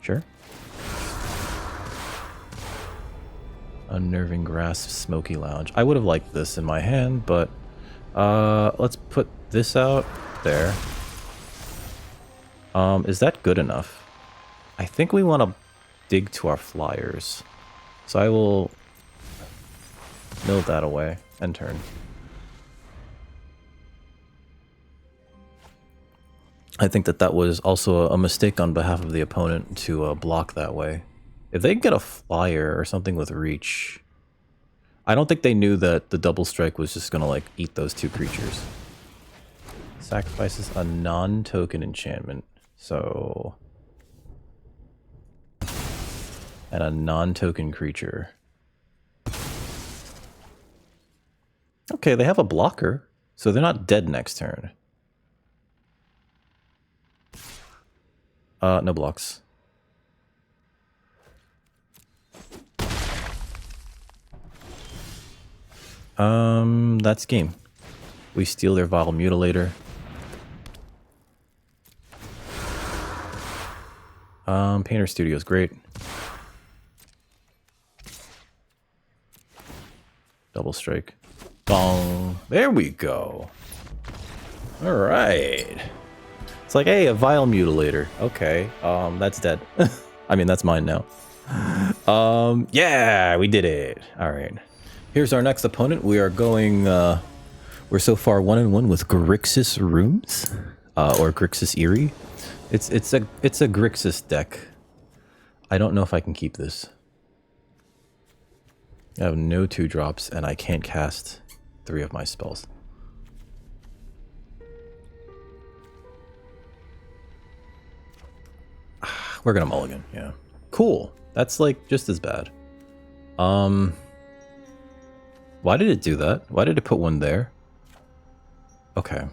Sure. Unnerving Grasp, Smoky Lounge. I would have liked this in my hand, but let's put this out there. Is that good enough? I think we want to dig to our flyers. So I will mill that away. End turn. I think that that was also a mistake on behalf of the opponent to block that way. If they get a flyer or something with reach, I don't think they knew that the double strike was just going to like eat those two creatures. Sacrifices a non-token enchantment. So... and a non-token creature. Okay, they have a blocker, so they're not dead next turn. No blocks. That's game. We steal their Vile Mutilator. Painter Studio's great. Double strike. Bong. There we go. All right. It's like, hey, a Vile Mutilator. Okay. That's dead. I mean, that's mine now. Yeah, we did it. All right. Here's our next opponent. We are going, we're so far 1-1 with Grixis Rooms, or Grixis Eerie. It's a Grixis deck. I don't know if I can keep this. I have no 2-drops, and I can't cast 3 of my spells. We're gonna mulligan, yeah. Cool. That's like just as bad. Why did it do that? Why did it put one there? Okay.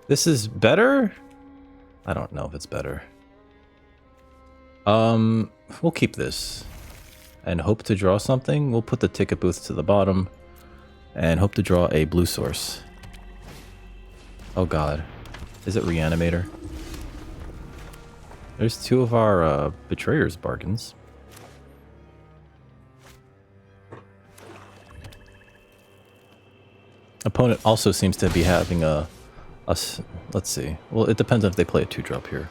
This is better? I don't know if it's better. We'll keep this. And hope to draw something. We'll put the ticket booth to the bottom. And hope to draw a blue source. Oh god. Is it Reanimator? There's 2 of our Betrayer's Bargains. Opponent also seems to be having a let's see. Well, it depends on if they play a 2-drop here.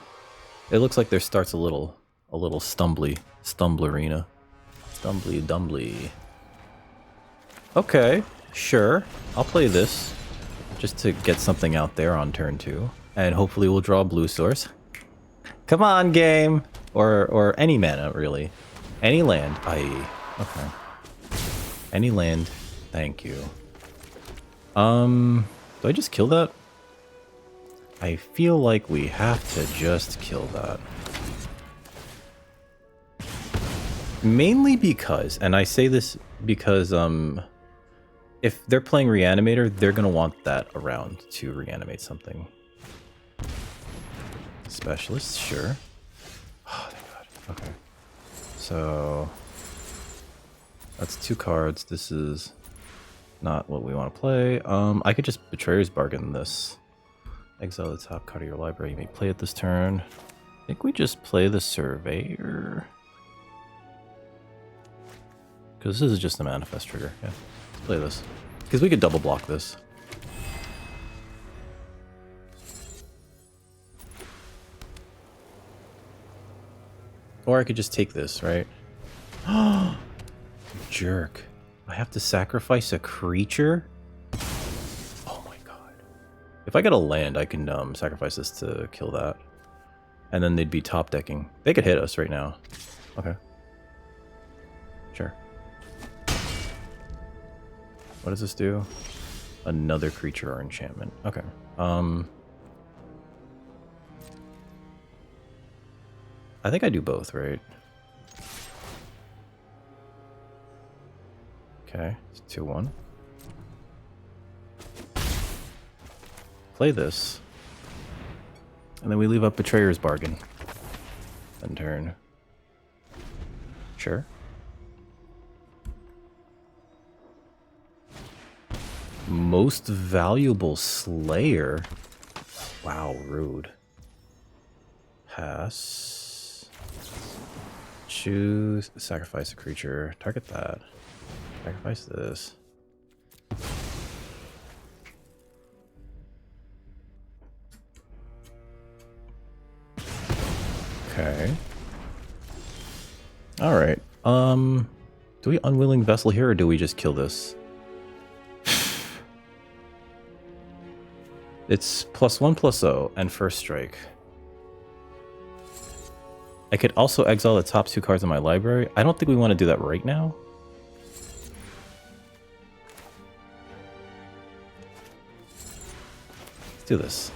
It looks like there starts a little stumblerina. Stumbly dumbly. Okay, sure. I'll play this just to get something out there on turn 2, and hopefully we'll draw a blue source. Come on, game, or any mana really, any land. Okay. Any land. Thank you. Do I just kill that? I feel like we have to just kill that. Mainly because, and I say this because, if they're playing Reanimator, they're gonna want that around to reanimate something. Specialist, sure. Oh, thank god. Okay. So, that's 2 cards. This is not what we want to play. I could just Betrayer's Bargain this. Exile the top card of your library. You may play it this turn. I think we just play the Surveyor. Because this is just a manifest trigger. Yeah, let's play this. Because we could double block this. Or I could just take this, right? Jerk. I have to sacrifice a creature? Oh my If I get a land, I can sacrifice this to kill that. And then they'd be top decking. They could hit us right now. Okay. Sure. What does this do? Another creature or enchantment. Okay. I think I do both, right? Okay, it's 2-1. Play this. And then we leave up Betrayer's Bargain. End turn. Sure. Most valuable Slayer. Wow, rude. Pass. Choose. Sacrifice a creature. Target that. Sacrifice this. Okay. Alright. Do we Unwilling Vessel here, or do we just kill this? It's +1/+0 and first strike. I could also exile the top 2 cards in my library. I don't think we want to do that right now. Let's do this.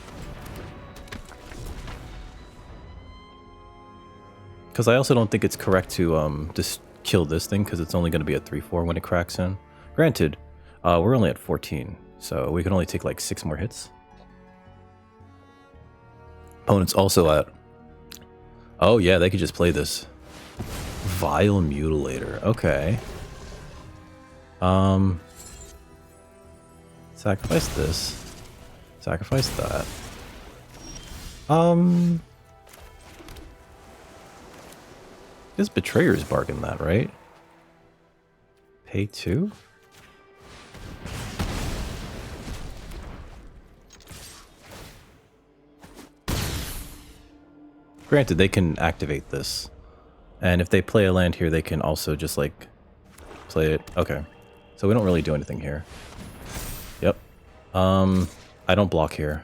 Because I also don't think it's correct to just kill this thing, because it's only going to be at 3/4 when it cracks in. Granted, we're only at 14, so we can only take like 6 more hits. Opponent's also at... Oh yeah, they could just play this. Vile Mutilator. Okay. Sacrifice this. Sacrifice that. This Betrayer's Bargain that, right? Pay 2? Granted, they can activate this. And if they play a land here, they can also just, like, play it. Okay. So we don't really do anything here. Yep. I don't block here.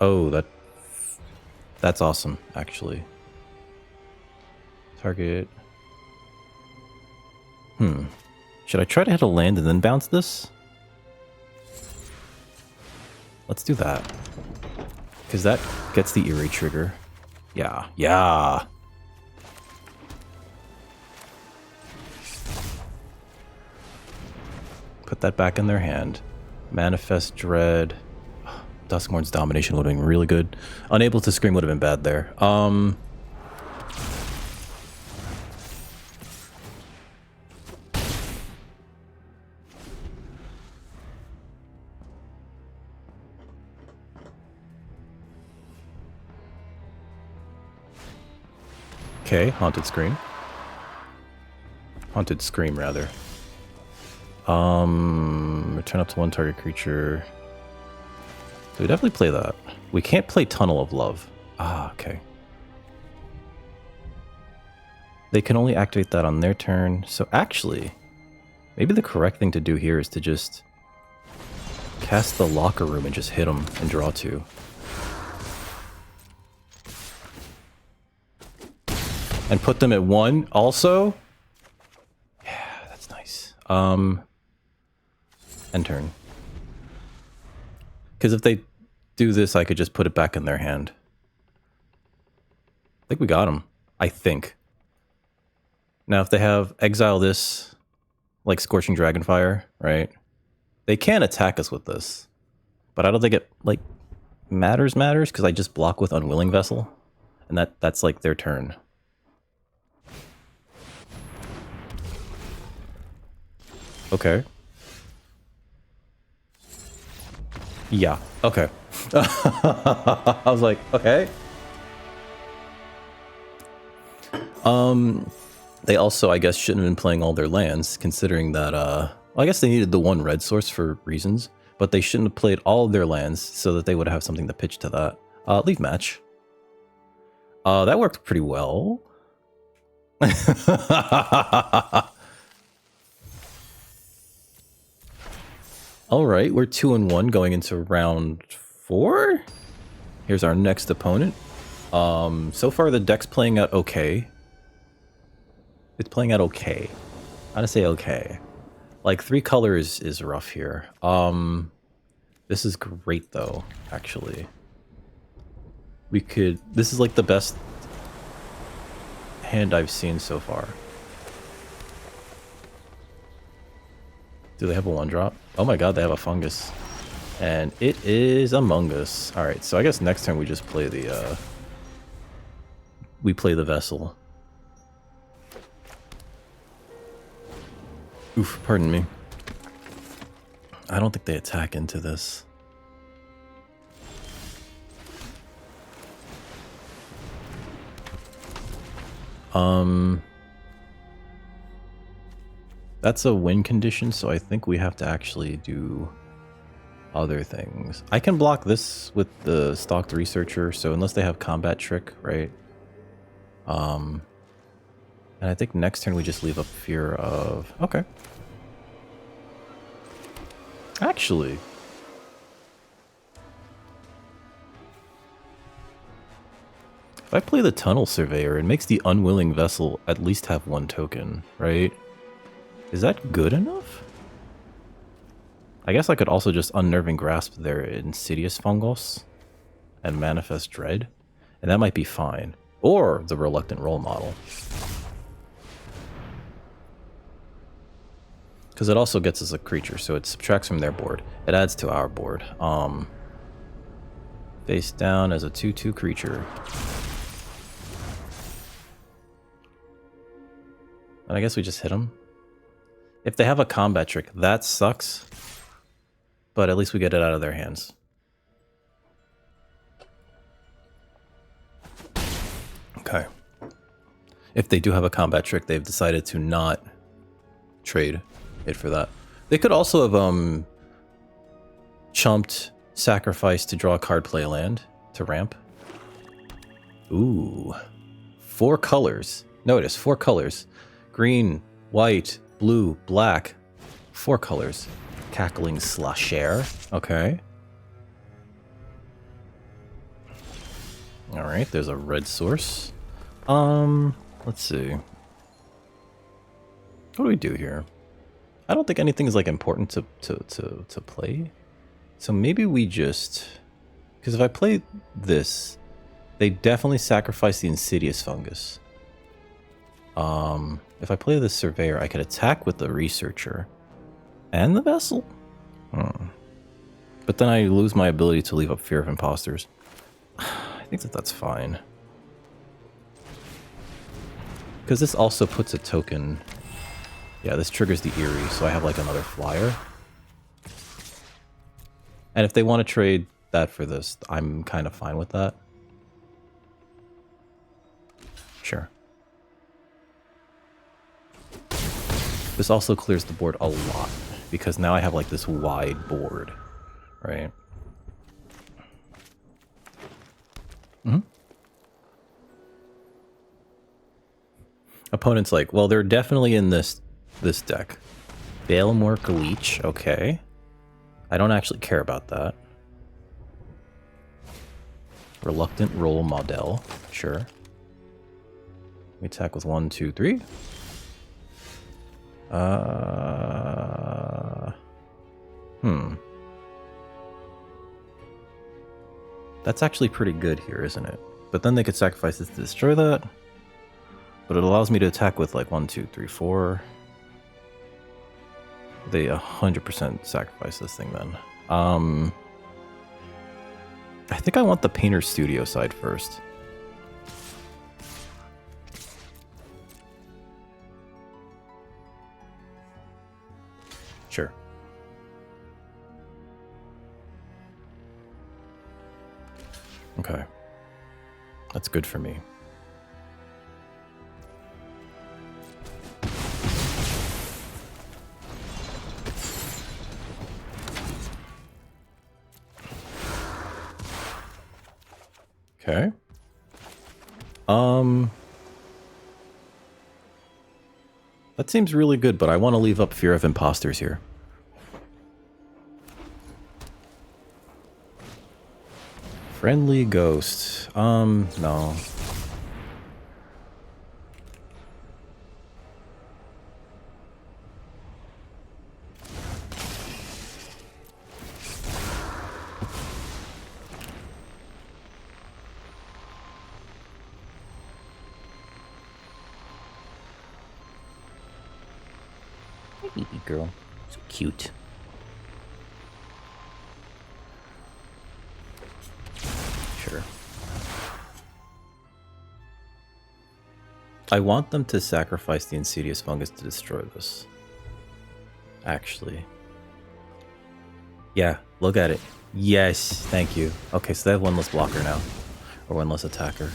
Oh, that's awesome, actually. Target. Should I try to hit a land and then bounce this? Let's do that. Because that gets the Eerie trigger. Yeah. Yeah! Put that back in their hand. Manifest Dread. Duskmourn's Domination would have been really good. Unable to Scream would have been bad there. Okay, Haunted Scream. Haunted Scream, rather. Return up to 1 target creature. So we definitely play that. We can't play Tunnel of Love. Ah, okay. They can only activate that on their turn. So actually, maybe the correct thing to do here is to just cast the Locker Room and just hit them and draw 2. And put them at 1 also. Yeah, that's nice. End turn. Because if they do this, I could just put it back in their hand. I think we got them. I think. Now, if they have exile this, like Scorching Dragonfire, right? They can attack us with this. But I don't think it, like, matters, because I just block with Unwilling Vessel. And that's like their turn. Okay. Yeah, okay. I was like, okay. They also, I guess, shouldn't have been playing all their lands, considering that, well, I guess they needed the 1 red source for reasons, but they shouldn't have played all of their lands so that they would have something to pitch to that. Leave match. That worked pretty well. All right, we're 2-1 going into round 4. Here's our next opponent. So far the deck's playing out okay. It's playing out okay. I'm gonna say okay. Like 3 colors is rough here. This is great though, actually. This is like the best hand I've seen so far. Do they have a 1-drop? Oh my god, they have a fungus. And it is Among Us. Alright, so I guess next time we just play the, we play the Vessel. Oof, pardon me. I don't think they attack into this. That's a win condition, so I think we have to actually do other things. I can block this with the Stalked Researcher, so unless they have Combat Trick, right? And I think next turn we just leave up Fear of... Okay. Actually... if I play the Tunnel Surveyor, it makes the Unwilling Vessel at least have 1 token, right? Is that good enough? I guess I could also just Unnerving Grasp their Insidious Fungos and Manifest Dread, and that might be fine. Or the Reluctant Role Model. Because it also gets us a creature, so it subtracts from their board. It adds to our board. Face down as a 2/2 creature. And I guess we just hit them. If they have a Combat Trick, that sucks. But at least we get it out of their hands. Okay. If they do have a Combat Trick, they've decided to not trade it for that. They could also have chumped Sacrifice to draw a card, play a land to ramp. Ooh. 4 colors. Notice, 4 colors. Green, white, blue, black. 4 colors. Cackling Slasher. Okay. Alright, there's a red source. Let's see. What do we do here? I don't think anything is like important to play. So maybe we just... because if I play this, they definitely sacrifice the Insidious Fungus. If I play the Surveyor, I could attack with the Researcher and the Vessel. But then I lose my ability to leave up Fear of Imposters. I think that's fine. Because this also puts a token... yeah, this triggers the Eerie, so I have like another flyer. And if they want to trade that for this, I'm kind of fine with that. Sure. This also clears the board a lot, because now I have like this wide board, right? Opponent's like, well, they're definitely in this deck. Balemork Leech, okay. I don't actually care about that. Reluctant Role Model, sure. We attack with 1, 2, 3. That's actually pretty good here, isn't it? But then they could sacrifice this to destroy that. But it allows me to attack with like 1, 2, 3, 4. They 100% sacrifice this thing then. I think I want the Painter Studio side first. Sure. Okay. That's good for me. Okay. That seems really good, but I want to leave up Fear of Imposters here. Friendly ghost. No. Baby girl. So cute. Sure. I want them to sacrifice the Insidious Fungus to destroy this. Actually. Yeah, look at it. Yes, thank you. Okay, so they have one less blocker now. Or one less attacker.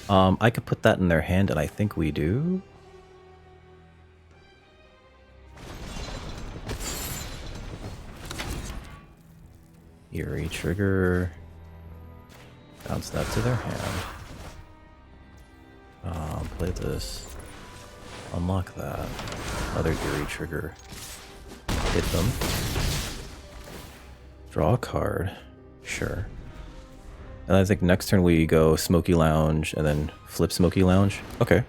I could put that in their hand, and I think we do. Eerie trigger. Bounce that to their hand. Play this. Unlock that. Other eerie trigger. Hit them. Draw a card. Sure. And I think next turn we go Smoky Lounge and then flip Smoky Lounge. Okay.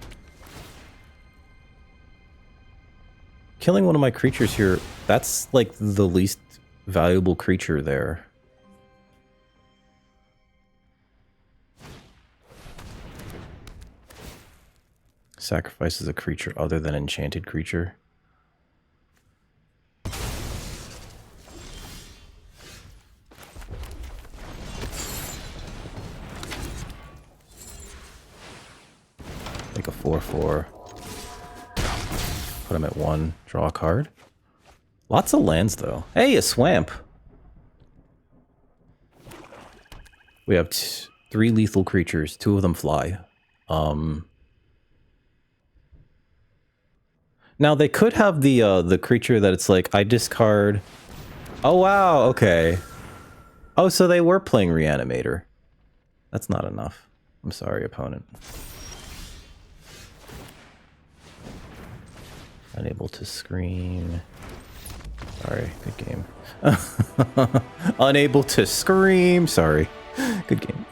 Killing one of my creatures here, that's like the least valuable creature there. Sacrifices a creature other than enchanted creature. Make a 4/4. Put him at 1. Draw a card. Lots of lands though. Hey, a swamp. We have 3 lethal creatures. 2 of them fly. Now they could have the creature that it's like I discard. Oh wow, okay. Oh, so they were playing Reanimator. That's not enough. I'm sorry, opponent. Unable to scream. Sorry, good game. Unable to scream. Sorry, good game.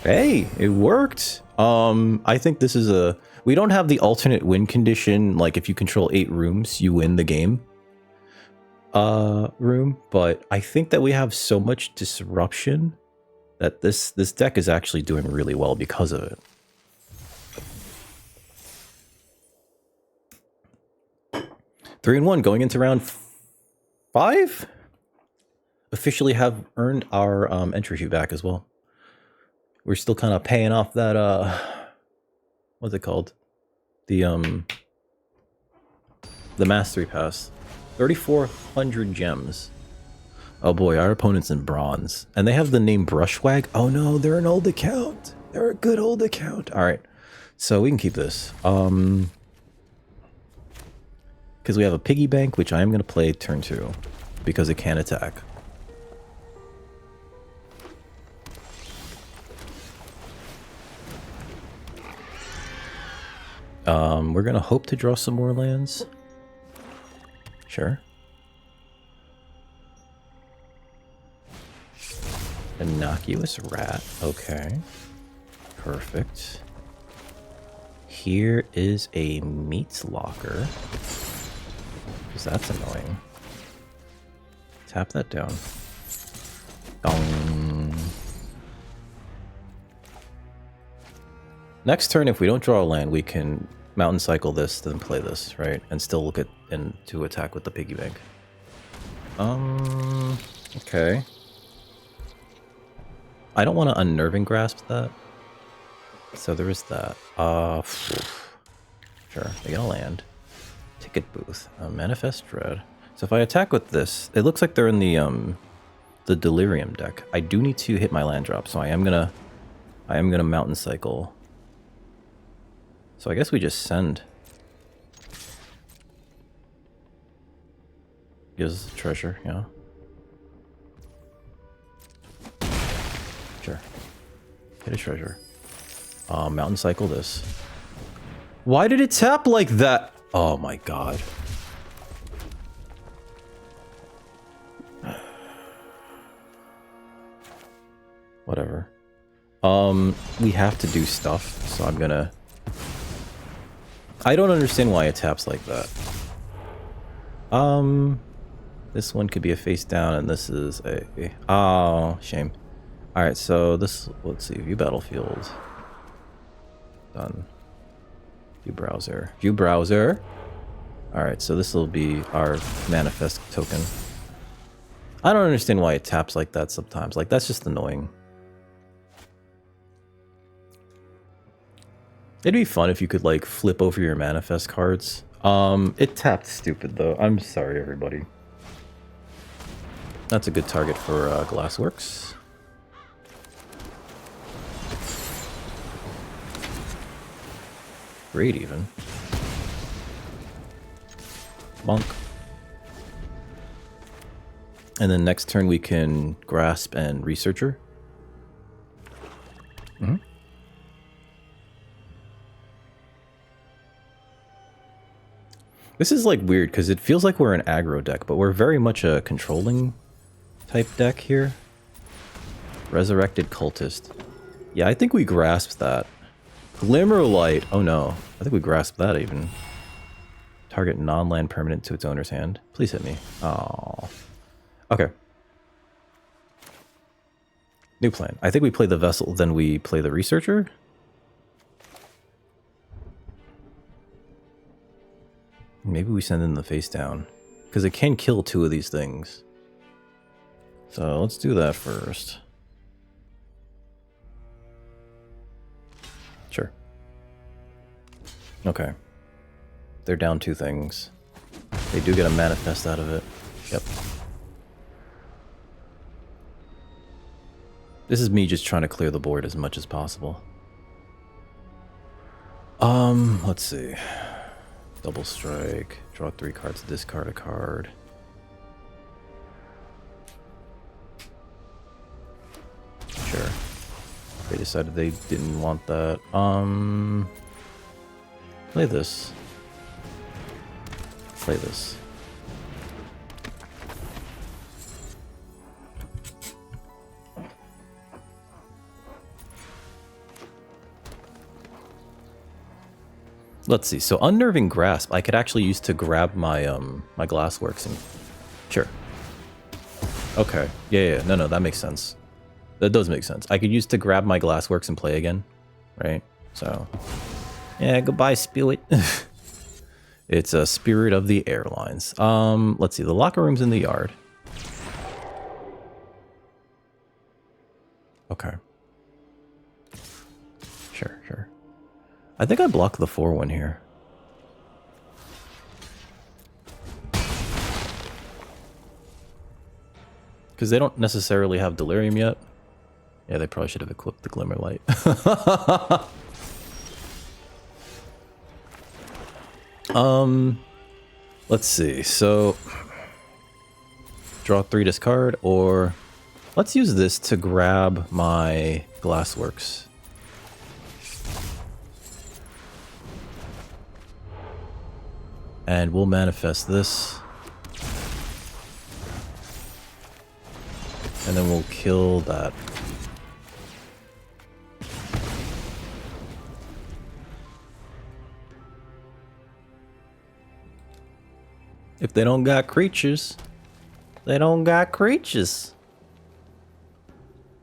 Hey, it worked. I think this is a. We don't have the alternate win condition, like if you control 8 rooms, you win the game. Room, but I think that we have so much disruption that this deck is actually doing really well because of it. Three and 1 going into round 5. Officially have earned our entry fee back as well. We're still kind of paying off that what's it called? The Mastery Pass. 3,400 gems. Oh boy, our opponent's in bronze. And they have the name Brushwag. Oh no, they're an old account. They're a good old account. Alright. So we can keep this. Because we have a piggy bank, which I am going to play turn 2. Because it can attack. We're going to hope to draw some more lands. Sure. Innocuous rat. Okay. Perfect. Here is a meat locker. Because that's annoying. Tap that down. Dong. Next turn, if we don't draw a land, we can mountain cycle this, then play this, right? And still look at and to attack with the piggy bank. Okay. I don't want to unnerving grasp that. So there is that. Sure, they get a land. Ticket booth. Manifest Dread. So if I attack with this, it looks like they're in the Delirium deck. I do need to hit my land drop, so I am gonna mountain cycle. So I guess we just send. Gives us a treasure, yeah. Sure. Hit a treasure. Mountain cycle this. Why did it tap like that? Oh my god. Whatever. We have to do stuff, so I'm gonna... I don't understand why it taps like that. This one could be a face down, and this is a... Oh, shame. Alright, so this... Let's see, view battlefield. Done. View browser. View browser. Alright, so this will be our manifest token. I don't understand why it taps like that sometimes. Like, that's just annoying. It'd be fun if you could, like, flip over your manifest cards. It tapped stupid, though. I'm sorry, everybody. That's a good target for Glassworks. Great, even. Monk. And then next turn we can Grasp and Researcher. Mm-hmm. This is like weird because it feels like we're an aggro deck, but we're very much a controlling type deck here. Resurrected Cultist. Yeah, I think we grasped that. Glimmerlight. Oh no. I think we grasped that even. Target non-land permanent to its owner's hand. Please hit me. Oh. Okay. New plan. I think we play the Vessel, then we play the Researcher. Maybe we send in the face down. Because it can kill two of these things. So let's do that first. Sure. Okay. They're down two things. They do get a manifest out of it. Yep. This is me just trying to clear the board as much as possible. Let's see. Double strike. Draw 3 cards, discard a card. Sure. They decided they didn't want that. Play this. Play this. Let's see. So Unnerving Grasp, I could actually use to grab my my Glassworks and sure. Okay. Yeah. No, that makes sense. That does make sense. I could use to grab my Glassworks and play again, right? So, yeah. Goodbye, Spirit. It's a Spirit of the Airlines. Let's see. The locker room's in the yard. Okay. Sure. I think I blocked the 4-1 here. Because they don't necessarily have Delirium yet. Yeah, they probably should have equipped the Glimmerlight. Let's see. So, draw 3, discard, or let's use this to grab my Glassworks. And we'll manifest this. And then we'll kill that. If they don't got creatures, they don't got creatures.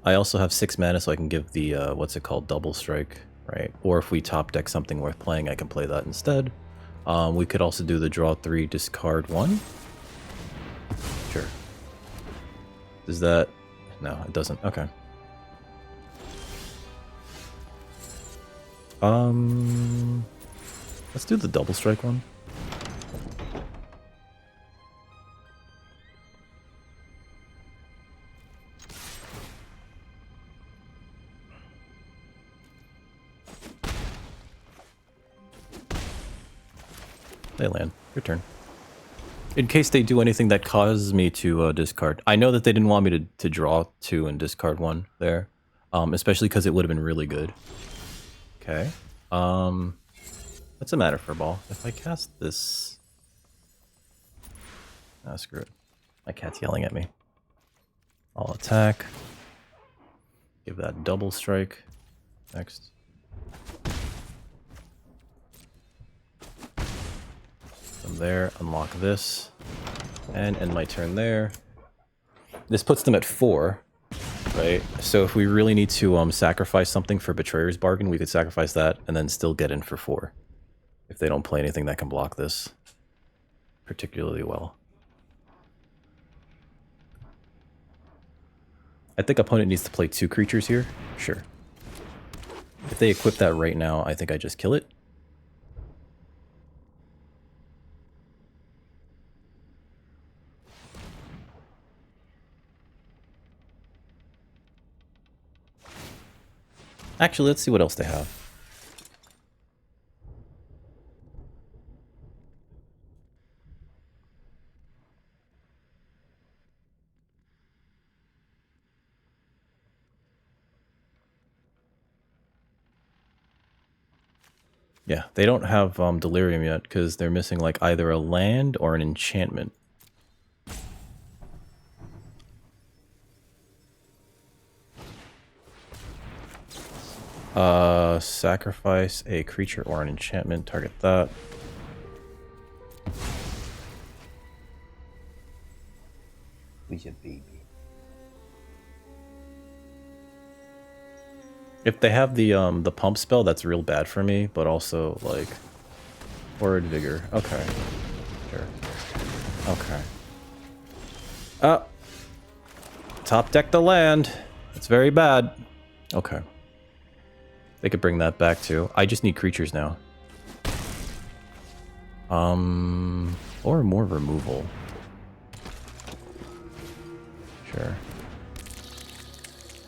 I also have 6 mana, so I can give the, what's it called, double strike, right? Or if we top deck something worth playing, I can play that instead. We could also do the draw 3, discard 1. Sure. Does that... No, it doesn't. Okay. Let's do the double strike one. They land. Your turn. In case they do anything that causes me to discard. I know that they didn't want me to draw 2 and discard 1 there. Especially because it would have been really good. Okay. What's the matter for a ball? If I cast this... Ah, screw it. My cat's yelling at me. I'll attack. Give that double strike. Next. From there, unlock this. And end my turn there. This puts them at 4, right? So if we really need to sacrifice something for Betrayer's Bargain, we could sacrifice that and then still get in for 4. If they don't play anything that can block this particularly well. I think opponent needs to play 2 creatures here. Sure. If they equip that right now, I think I just kill it. Actually, let's see what else they have. Yeah, they don't have Delirium yet because they're missing like either a land or an enchantment. Sacrifice a creature or an enchantment. Target that. Who's your baby? If they have the pump spell, that's real bad for me, but also like Horrid Vigor. Okay. Sure. Okay. Top deck the land. It's very bad. Okay. They could bring that back too. I just need creatures now. Or more removal. Sure.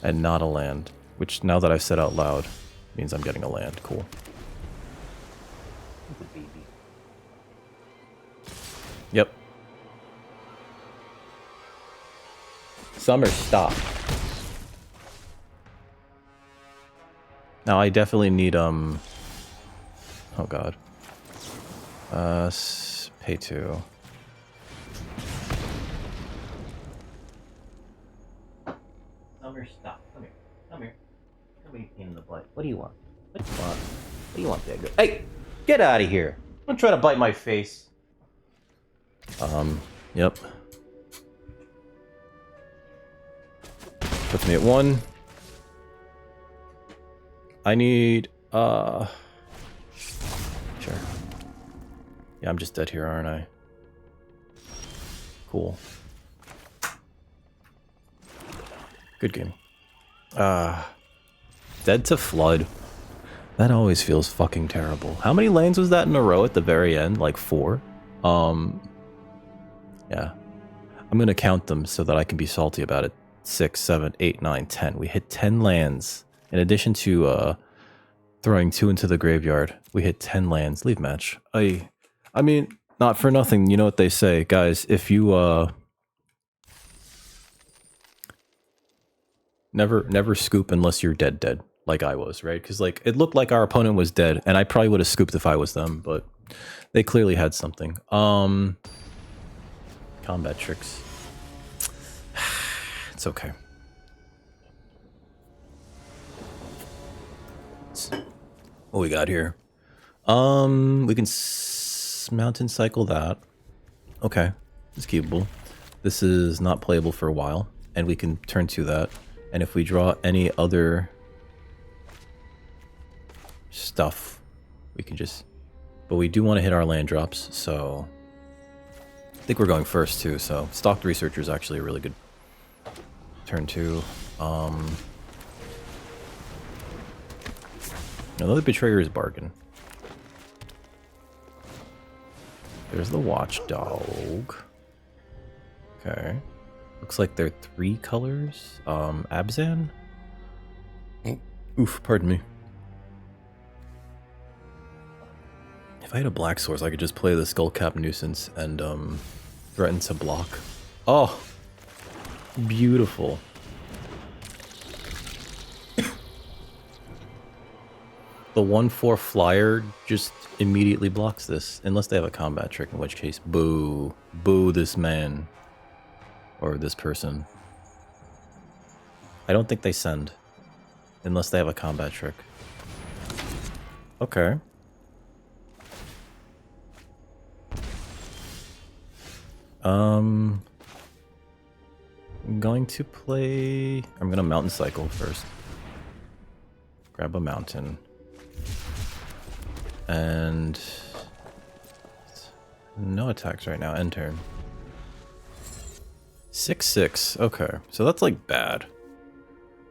And not a land. Which, now that I've said out loud, means I'm getting a land. Cool. Yep. Summer, stop. Now I definitely need, oh god. Pay 2. Summer, stop. Come here. Come here. Come here, pain in the butt. What do you want? What do you want? What do you want, Dagger? Hey! Get out of here! Don't try to bite my face. Yep. Puts me at 1. I need, sure. Yeah, I'm just dead here, aren't I? Cool. Good game. Dead to Flood. That always feels fucking terrible. How many lanes was that in a row at the very end? Like 4? Yeah. I'm gonna count them so that I can be salty about it. 6, 7, 8, 9, 10. We hit 10 lands. In addition to throwing 2 into the graveyard, we hit 10 lands. Leave match. I mean, not for nothing. You know what they say, guys. If you never scoop unless you're dead, like I was, right? Because like it looked like our opponent was dead, and I probably would have scooped if I was them, but they clearly had something. Combat tricks. It's okay. What we got here? We can mountain cycle that. Okay, it's keepable. This is not playable for a while, and we can turn to that. And if we draw any other stuff, we can just... But we do want to hit our land drops, so... I think we're going first, too, so... Stalked Researcher is actually a really good turn, too. Another Betrayer's Bargain. There's the Watchdog. Okay. Looks like they're 3 colors. Abzan? Oof, pardon me. If I had a black source, I could just play the Skullcap Nuisance and threaten to block. Oh! Beautiful. The 1/4 flyer just immediately blocks this, unless they have a combat trick, in which case, boo. Boo this man. Or this person. I don't think they send. Unless they have a combat trick. Okay. I'm going to play... I'm going to mountain cycle first. Grab a mountain. And... no attacks right now. End turn. 6/6. Okay. So that's like bad.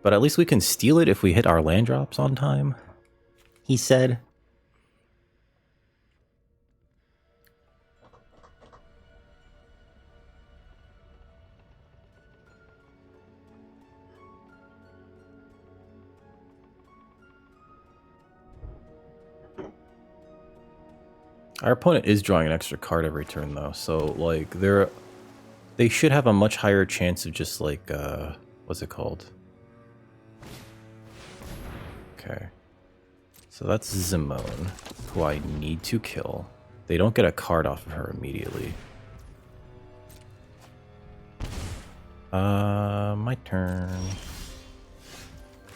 But at least we can steal it if we hit our land drops on time. He said. Our opponent is drawing an extra card every turn though, so like they should have a much higher chance of just like what's it called? Okay. So that's Zimone, who I need to kill. They don't get a card off of her immediately. My turn.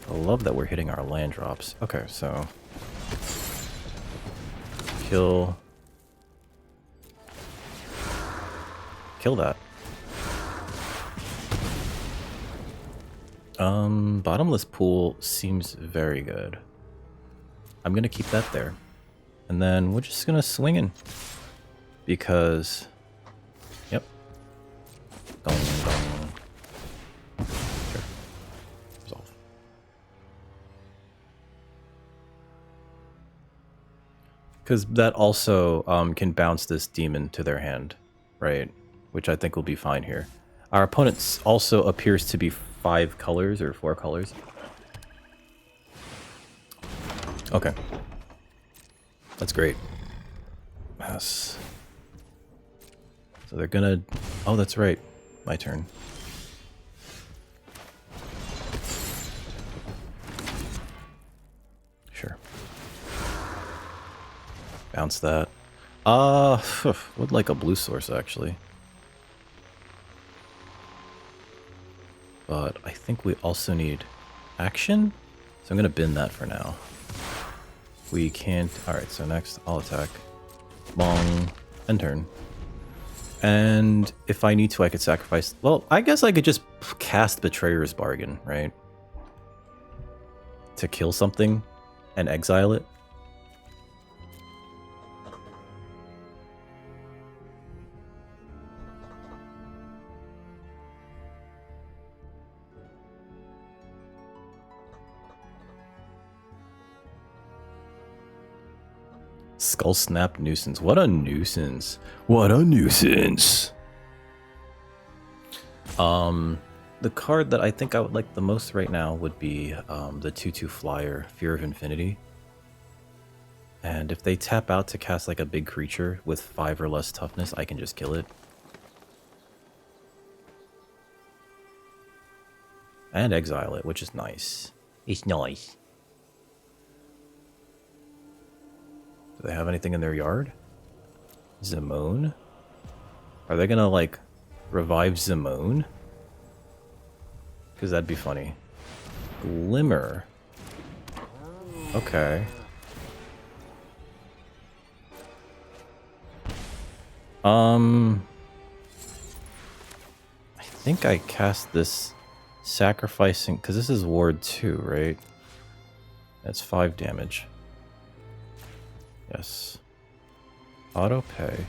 I love that we're hitting our land drops. Okay, so kill that. Bottomless pool seems very good. I'm gonna keep that there. And then we're just gonna swing in. Because... yep. Dong, dong. Sure. Resolve. Because that also can bounce this demon to their hand, right? Which I think will be fine here. Our opponent also appears to be 5 colors or 4 colors. Okay. That's great. Yes. So they're gonna... oh, that's right. My turn. Sure. Bounce that. Would like a blue source, actually. But I think we also need action, so I'm going to bin that for now. We can't... alright, so next I'll attack. Bong. End turn. And if I need to, I could sacrifice... well, I guess I could just cast Betrayer's Bargain, right? To kill something and exile it. Skull Snap Nuisance. What a nuisance. What a nuisance. The card that I think I would like the most right now would be the 2/2 flyer, Fear of Infinity. And if they tap out to cast like a big creature with 5 or less toughness, I can just kill it. And exile it, which is nice. It's nice. Do they have anything in their yard? Zimone? Are they gonna, like, revive Zimone? Because that'd be funny. Glimmer. Okay. I think I cast this sacrificing... because this is Ward 2, right? That's 5 damage. Yes. Auto pay.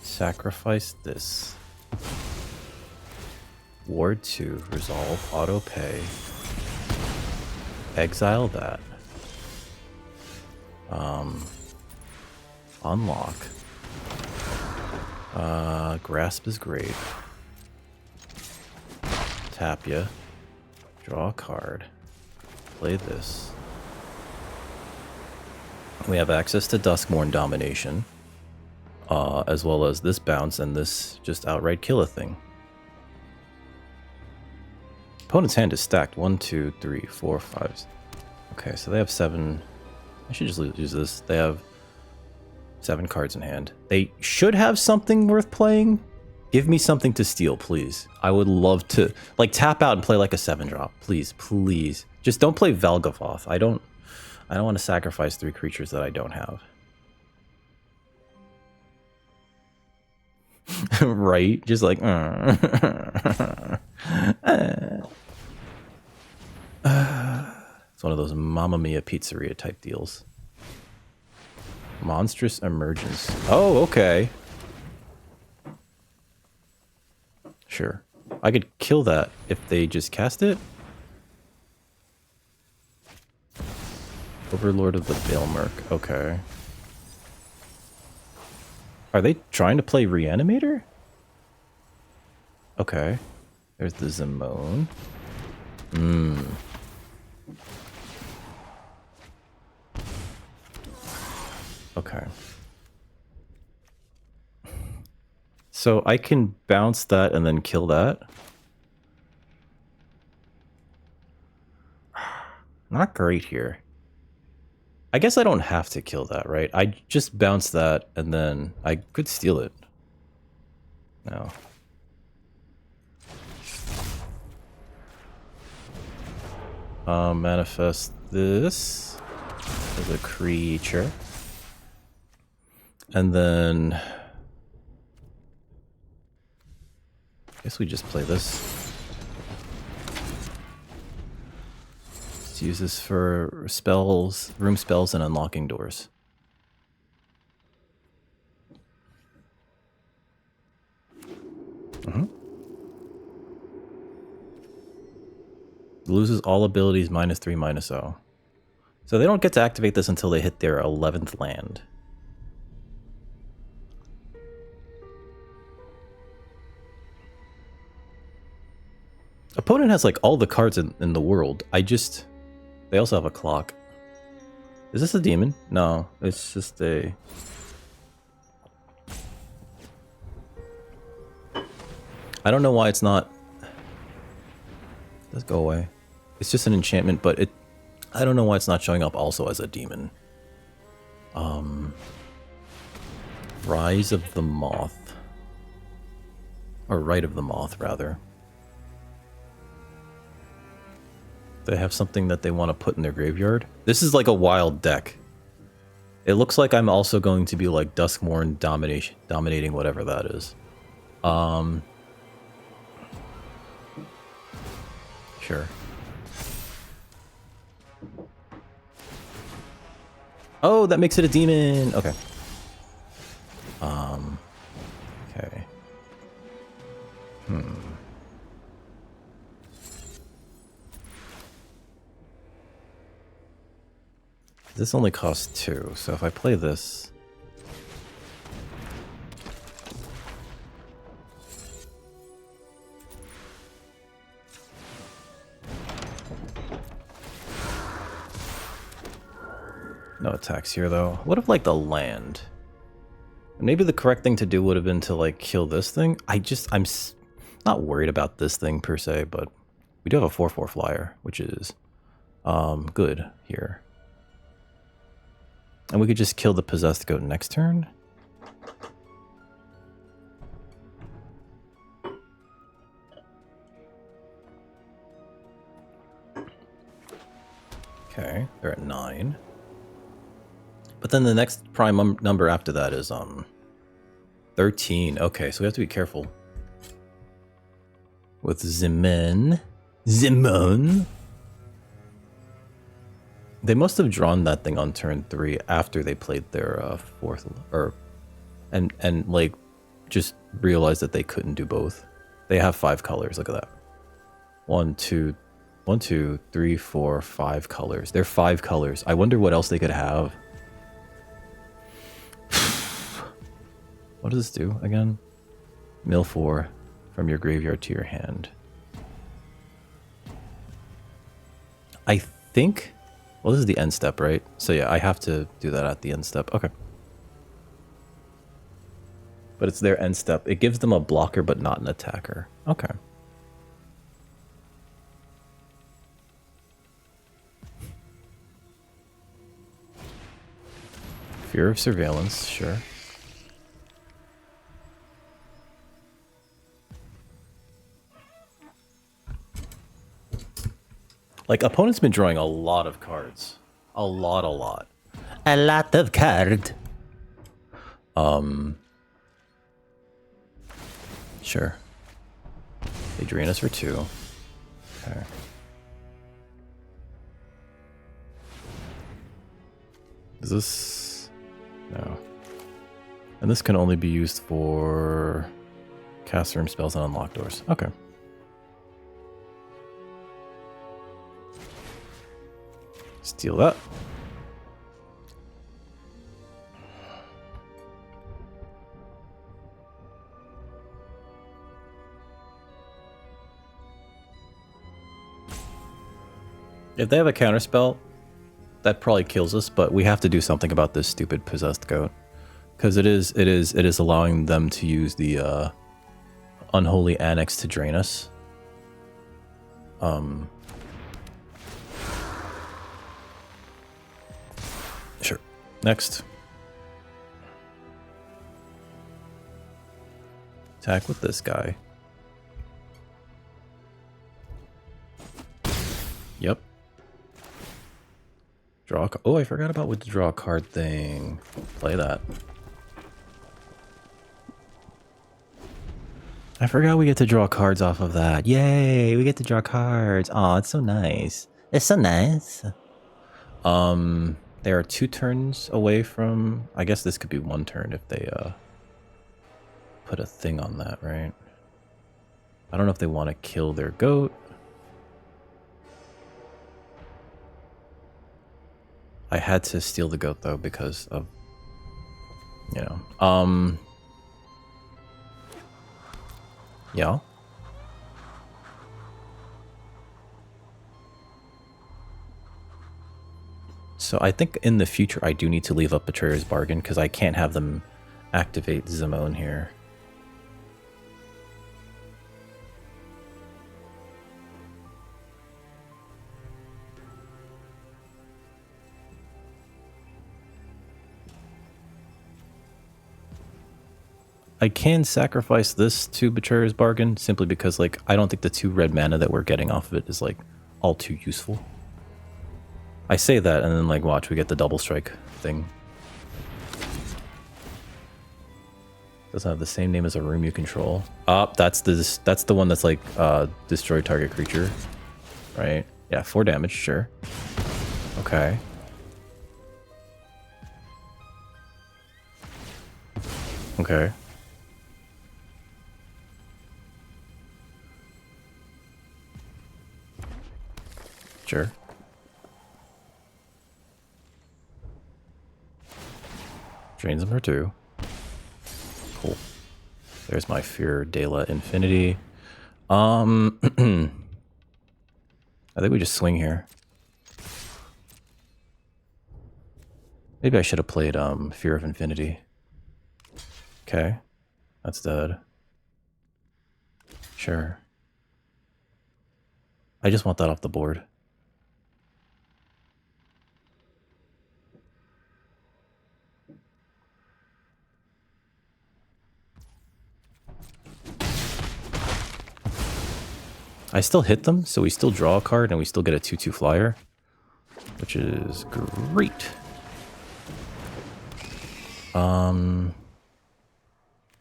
Sacrifice this. Ward 2. Resolve. Auto pay. Exile that. Unlock. Grasp is great. Tap ya. Draw a card. Play this. We have access to Duskmourn Domination, as well as this bounce and this just outright kill a thing. Opponent's hand is stacked. 1, 2, 3, 4, 5. Okay, so they have 7. I should just use this. They have 7 cards in hand. They should have something worth playing. Give me something to steal, please. I would love to, like, tap out and play like a 7-drop. Please, please. Just don't play Valgavoth. I don't want to sacrifice 3 creatures that I don't have. Right? Just like it's one of those Mamma Mia pizzeria type deals. Monstrous Emergence. Oh, okay. Sure. I could kill that if they just cast it. Overlord of the Baelmerk. Okay. Are they trying to play Reanimator? Okay. There's the Zimone. Okay. So I can bounce that and then kill that. Not great here. I guess I don't have to kill that, right? I just bounce that and then I could steal it. No. Manifest this as a creature. And then I guess we just play this. Let's use this for spells, room spells, and unlocking doors. Loses all abilities -3, -0. So they don't get to activate this until they hit their 11th land. Opponent has like all the cards in the world. They also have a clock. Is this a demon? No, it's just a... I don't know why it's not... Let's go away. It's just an enchantment, but I don't know why it's not showing up also as a demon. Rise of the Moth. Or Rite of the Moth, rather. They have something that they want to put in their graveyard. This is like a wild deck. It looks like I'm also going to be like Duskmourn dominating whatever that is. Sure. Oh, that makes it a demon. Okay. Okay. This only costs 2, so if I play this... No attacks here, though. What if, like, the land? Maybe the correct thing to do would have been to, like, kill this thing. I'm not worried about this thing, per se, but we do have a 4/4 flyer, which is good here. And we could just kill the Possessed Goat next turn. Okay, they're at 9. But then the next prime number after that is 13. Okay, so we have to be careful with Zimone. They must have drawn that thing on turn 3 after they played their 4th, and like just realized that they couldn't do both. They have 5 colors. Look at that. 1, 2, 3, 4, 5 colors. They're 5 colors. I wonder what else they could have. What does this do again? Mill 4 from your graveyard to your hand. I think... Well, this is the end step, right? So yeah, I have to do that at the end step. Okay. But it's their end step. It gives them a blocker, but not an attacker. Okay. Fear of Surveillance, sure. Like, opponent's been drawing a lot of cards. A lot. A lot of card. Sure. They drain us for 2. Okay. Is this... No. And this can only be used for cast room spells and unlock doors. Okay. Steal that. If they have a counterspell, that probably kills us, but we have to do something about this stupid possessed goat. Because it is allowing them to use the unholy annex to drain us. Sure. Next. Attack with this guy. Yep. Draw a card. Oh, I forgot about with the draw a card thing. Play that. I forgot we get to draw cards off of that. Yay, we get to draw cards. Aw, it's so nice. It's so nice. They are 2 turns away from... I guess this could be 1 turn if they put a thing on that, right? I don't know if they want to kill their goat. I had to steal the goat though because of, you know, yeah. So I think in the future I do need to leave up Betrayer's Bargain because I can't have them activate Zimone here. I can sacrifice this to Betrayer's Bargain simply because, like, I don't think the 2 red mana that we're getting off of it is, like, all too useful. I say that and then, like, watch, we get the double strike thing. Doesn't have the same name as a room you control. That's the one that's like destroy target creature, right? Yeah, 4 damage, sure. Okay. Okay. Sure. Drains them for 2. Cool. There's my Fear Dela Infinity. I think we just swing here. Maybe I should have played Fear of Infinity. Okay. That's dead. Sure. I just want that off the board. I still hit them, so we still draw a card and we still get a 2/2 flyer, which is great. I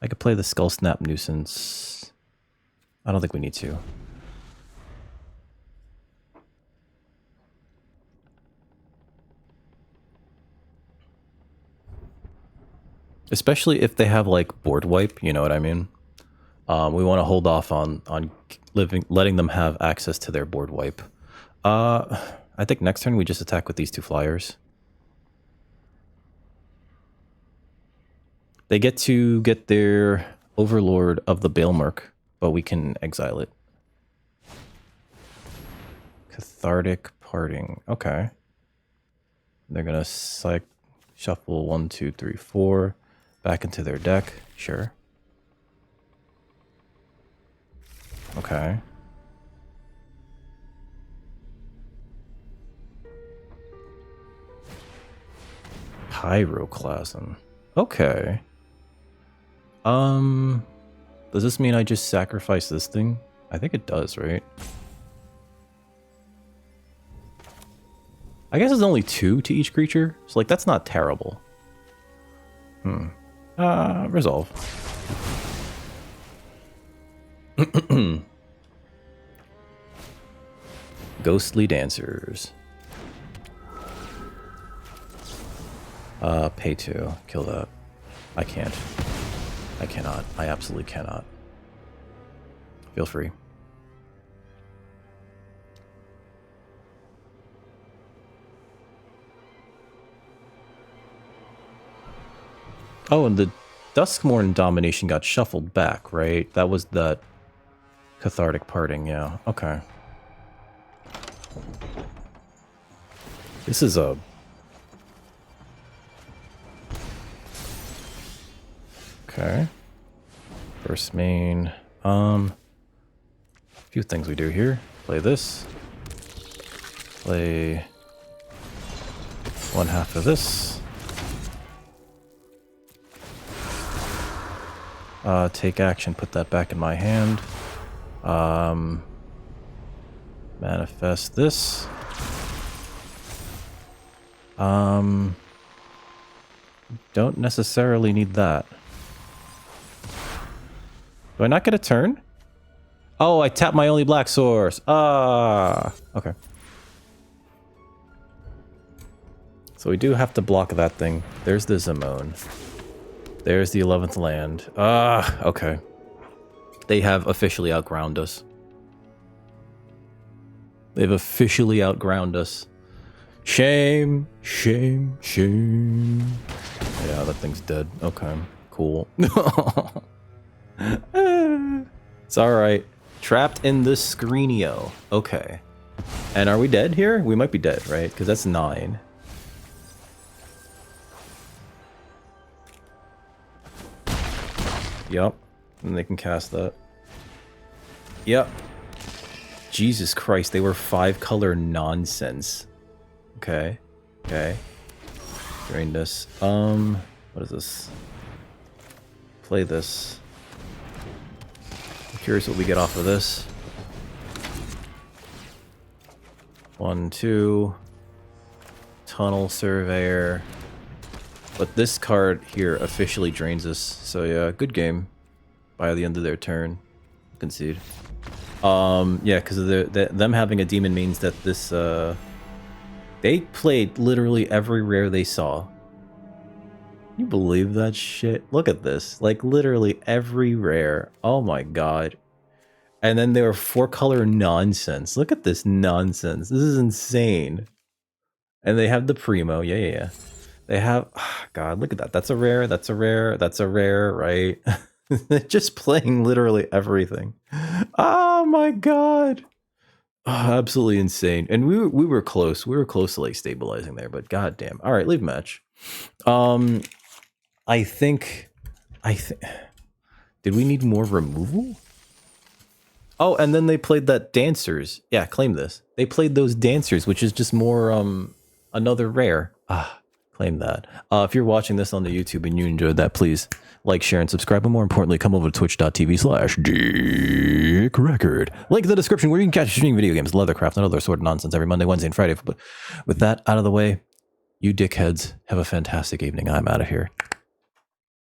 could play the Skull Snap Nuisance. I don't think we need to. Especially if they have like board wipe, you know what I mean? We want to hold off on letting them have access to their board wipe. I think next turn we just attack with these 2 flyers. They get to get their Overlord of the Baelmerk, but we can exile it. Cathartic Parting. Okay. They're gonna shuffle 1, 2, 3, 4 back into their deck. Sure. Okay. Pyroclasm. Okay. Does this mean I just sacrifice this thing? I think it does, right? I guess it's only 2 to each creature, so like that's not terrible. Resolve. Ghostly Dancers. Pay 2. Kill that. I can't. I cannot. I absolutely cannot. Feel free. Oh, and the Duskmourn domination got shuffled back, right? That was that cathartic parting, yeah. Okay. This is a... Okay. First main. A few things we do here. Play this. Play 1/2 of this. Take action, put that back in my hand. Manifest this. Don't necessarily need that. Do I not get a turn? Oh, I tapped my only black source. Okay. So we do have to block that thing. There's the Zimone. There's the 11th land. Okay. They have officially outground us. They've officially outground us. Shame, shame, shame. Yeah, that thing's dead. Okay, cool. It's alright. Trapped in the Screenio. Okay. And are we dead here? We might be dead, right? Because that's 9. Yup. And they can cast that. Yep. Jesus Christ, they were 5-color nonsense. Okay. Okay. Drain this. What is this? Play this. I'm curious what we get off of this. 1, 2. Tunnel Surveyor. But this card here officially drains us. So yeah, good game. By the end of their turn. Concede. Yeah, because of them having a demon means that this, they played literally every rare they saw. Can you believe that shit? Look at this. Like, literally every rare. Oh my god. And then they were 4-color nonsense. Look at this nonsense. This is insane. And they have the Primo. Yeah. They have... Oh, god, look at that. That's a rare. That's a rare. That's a rare, right? They're just playing literally everything. Oh my god. Oh, absolutely insane. And we were close. We were close to like stabilizing there, but goddamn. All right, leave match. I think did we need more removal? Oh, and then they played that Dancers. Yeah, claim this. They played those Dancers, which is just more another rare. Claim that. If you're watching this on the YouTube and you enjoyed that, please like, share, and subscribe. But more importantly, come over to twitch.tv/DickRecord. Link in the description where you can catch streaming video games, leathercraft, and other sort of nonsense every Monday, Wednesday, and Friday. But with that out of the way, you dickheads have a fantastic evening. I'm out of here.